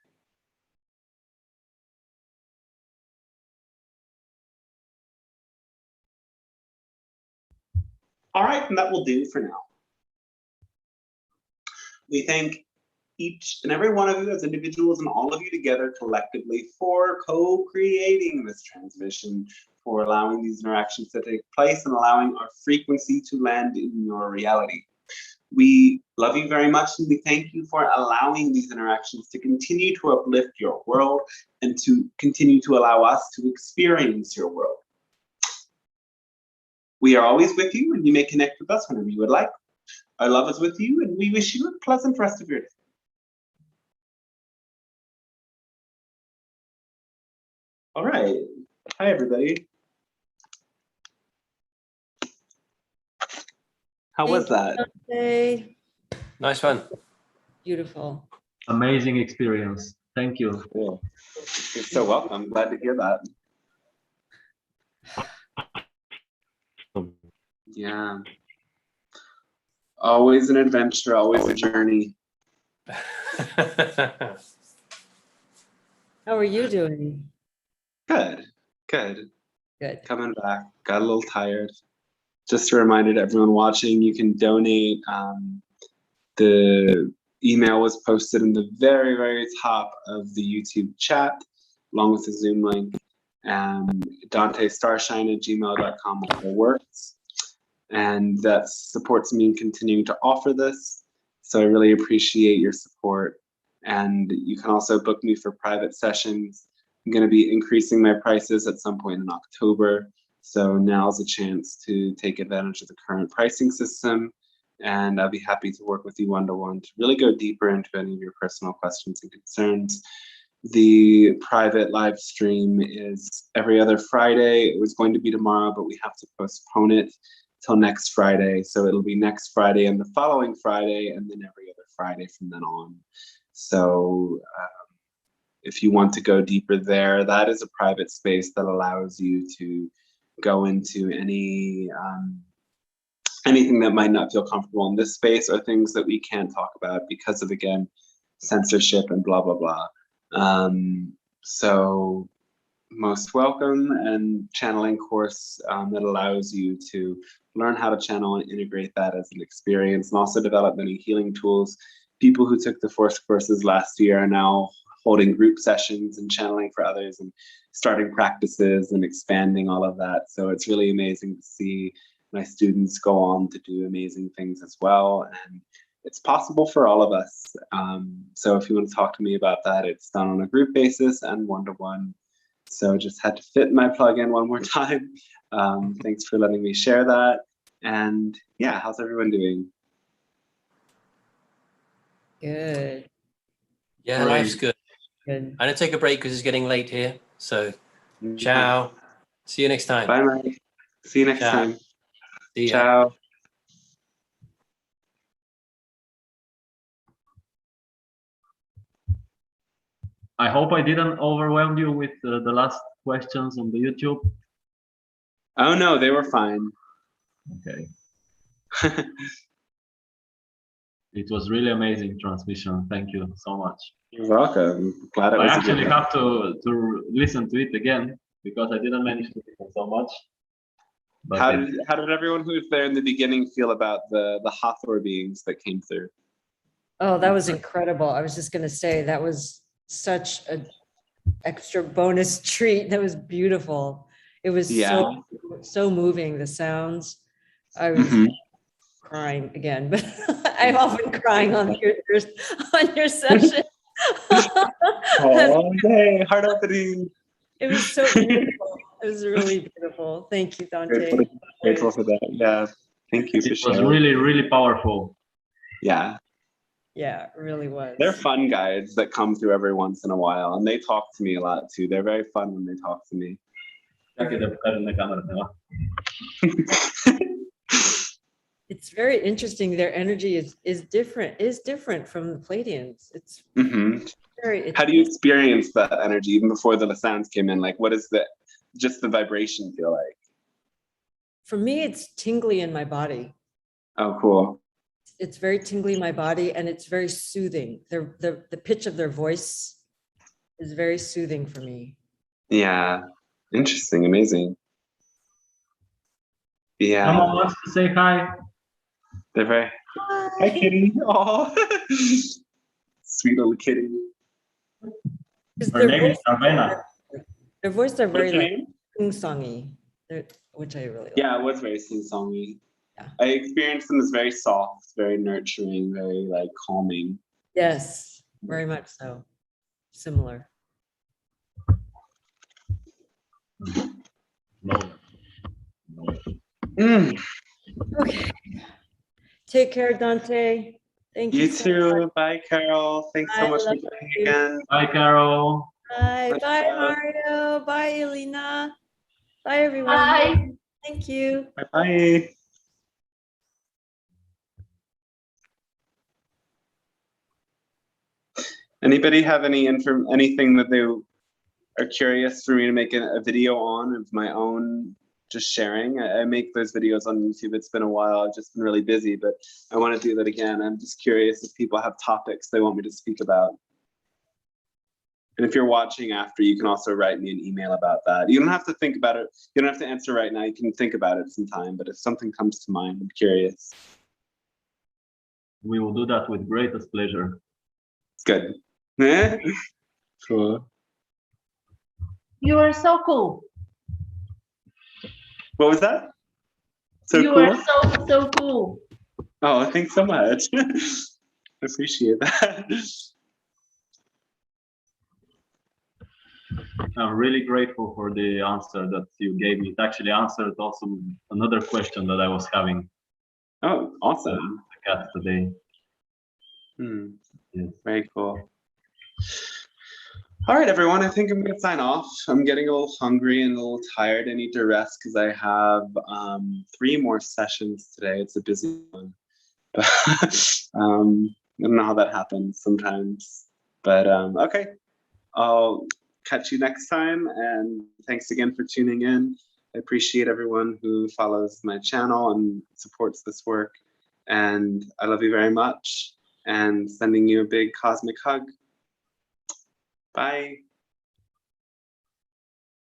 S1: All right, and that will do for now. We thank each and every one of you as individuals and all of you together collectively for co-creating this transmission, for allowing these interactions to take place and allowing our frequency to land in your reality. We love you very much, and we thank you for allowing these interactions to continue to uplift your world and to continue to allow us to experience your world. We are always with you, and you may connect with us whenever you would like. Our love is with you, and we wish you a pleasant rest of your day. All right. Hi, everybody. How was that?
S5: Hey,
S4: Nice one.
S5: beautiful.
S2: Amazing experience. Thank you.
S1: Cool. You're so welcome. I'm glad to hear that. Yeah. Always an adventure, always a journey.
S5: How are you doing?
S1: Good, good.
S5: Good.
S1: Coming back. Got a little tired. Just a reminder to everyone watching, you can donate. The email was posted in the very, very top of the YouTube chat, along with the Zoom link. DanteStarshine@gmail.com also works. And that supports me in continuing to offer this. So I really appreciate your support. And you can also book me for private sessions. I'm going to be increasing my prices at some point in October. So now's a chance to take advantage of the current pricing system. And I'll be happy to work with you one-to-one to really go deeper into any of your personal questions and concerns. The private live stream is every other Friday. It was going to be tomorrow, but we have to postpone it till next Friday. So it'll be next Friday and the following Friday, and then every other Friday from then on. So if you want to go deeper there, that is a private space that allows you to go into anything that might not feel comfortable in this space, or things that we can't talk about because of, again, censorship and blah, blah, blah. So most welcome, and channeling course that allows you to learn how to channel and integrate that as an experience, and also develop many healing tools. People who took the Force courses last year are now holding group sessions and channeling for others and starting practices and expanding all of that. So it's really amazing to see My students go on to do amazing things as well, and it's possible for all of us. So if you want to talk to me about that, it's done on a group basis and one-to-one. So just had to fit my plug in one more time. Thanks for letting me share that. And yeah, how's everyone doing?
S5: Good.
S4: Yeah, life's good.
S5: Good.
S4: I'm gonna take a break because it's getting late here. So, ciao. See you next time.
S1: Bye, Mike. See you next
S4: Ciao.
S1: time.
S4: See ya.
S1: Ciao.
S2: I hope I didn't overwhelm you with the last questions on the YouTube.
S1: Oh no, they were fine.
S2: Okay. It was really amazing transmission. Thank you so much.
S1: You're welcome. Glad it
S2: I
S1: was a
S2: actually
S1: good
S2: have to listen to it again because I didn't manage to listen so much. But
S1: how did everyone who was there in the beginning feel about the Hathor beings that came through?
S5: Oh, that was incredible. I was just going to say that was such an extra bonus treat. That was beautiful. It was so moving, the sounds. I was crying again, but I'm often crying on your session.
S1: Oh, yay, heart opening.
S5: It was so beautiful. It was really beautiful. Thank you, Dante.
S1: Grateful for that. Yeah, thank you for sharing.
S2: It was really, really powerful.
S1: Yeah.
S5: Yeah, it really was.
S1: They're fun guides that come through every once in a while, and they talk to me a lot too. They're very fun when they talk to me.
S5: It's very interesting. Their energy is different from the Pleiadians. It's very.
S1: How do you experience that energy even before the sounds came in? Like, what is just the vibration feel like?
S5: For me, it's tingly in my body.
S1: Oh, cool.
S5: It's very tingly in my body, and it's very soothing. The pitch of their voice is very soothing for me.
S1: Yeah, interesting, amazing. Yeah.
S2: Someone wants to say hi.
S1: They're very. Hi, kitty. Oh, sweet little kitty.
S2: Her name is Arbena.
S5: Their voices are very like
S1: name?
S5: sing-songy, which I really like.
S1: Yeah, it was very sing-songy.
S5: Yeah.
S1: I experienced them as very soft, very nurturing, very like calming.
S5: Yes, very much so. Similar. Okay. Take care, Dante. Thank you.
S1: You too. Bye, Carol. Thanks so much for joining again.
S2: Bye, Carol.
S5: Bye. Bye, Mario. Bye, Elena. Bye, everyone.
S7: Bye.
S5: Thank you.
S1: Bye-bye. Anybody have anything that they are curious for me to make a video on of my own, just sharing? I make those videos on YouTube. It's been a while. I've just been really busy, but I want to do that again. I'm just curious if people have topics they want me to speak about. And if you're watching after, you can also write me an email about that. You don't have to think about it. You don't have to answer right now. You can think about it sometime, but if something comes to mind, I'm curious.
S2: We will do that with greatest pleasure.
S1: Good. Cool.
S7: You are so cool.
S1: What was that? So
S7: you
S1: cool?
S7: are so cool.
S1: Oh, thanks so much. Appreciate that.
S2: I'm really grateful for the answer that you gave me. It actually answered also another question that I was having.
S1: Oh, awesome.
S2: The cat today.
S1: Yes. Very cool. All right, everyone, I think I'm going to sign off. I'm getting a little hungry and a little tired. I need to rest because I have 3 more sessions today. It's a busy one. But I don't know how that happens sometimes. But okay, I'll catch you next time. And thanks again for tuning in. I appreciate everyone who follows my channel and supports this work. And I love you very much. And sending you a big cosmic hug. Bye.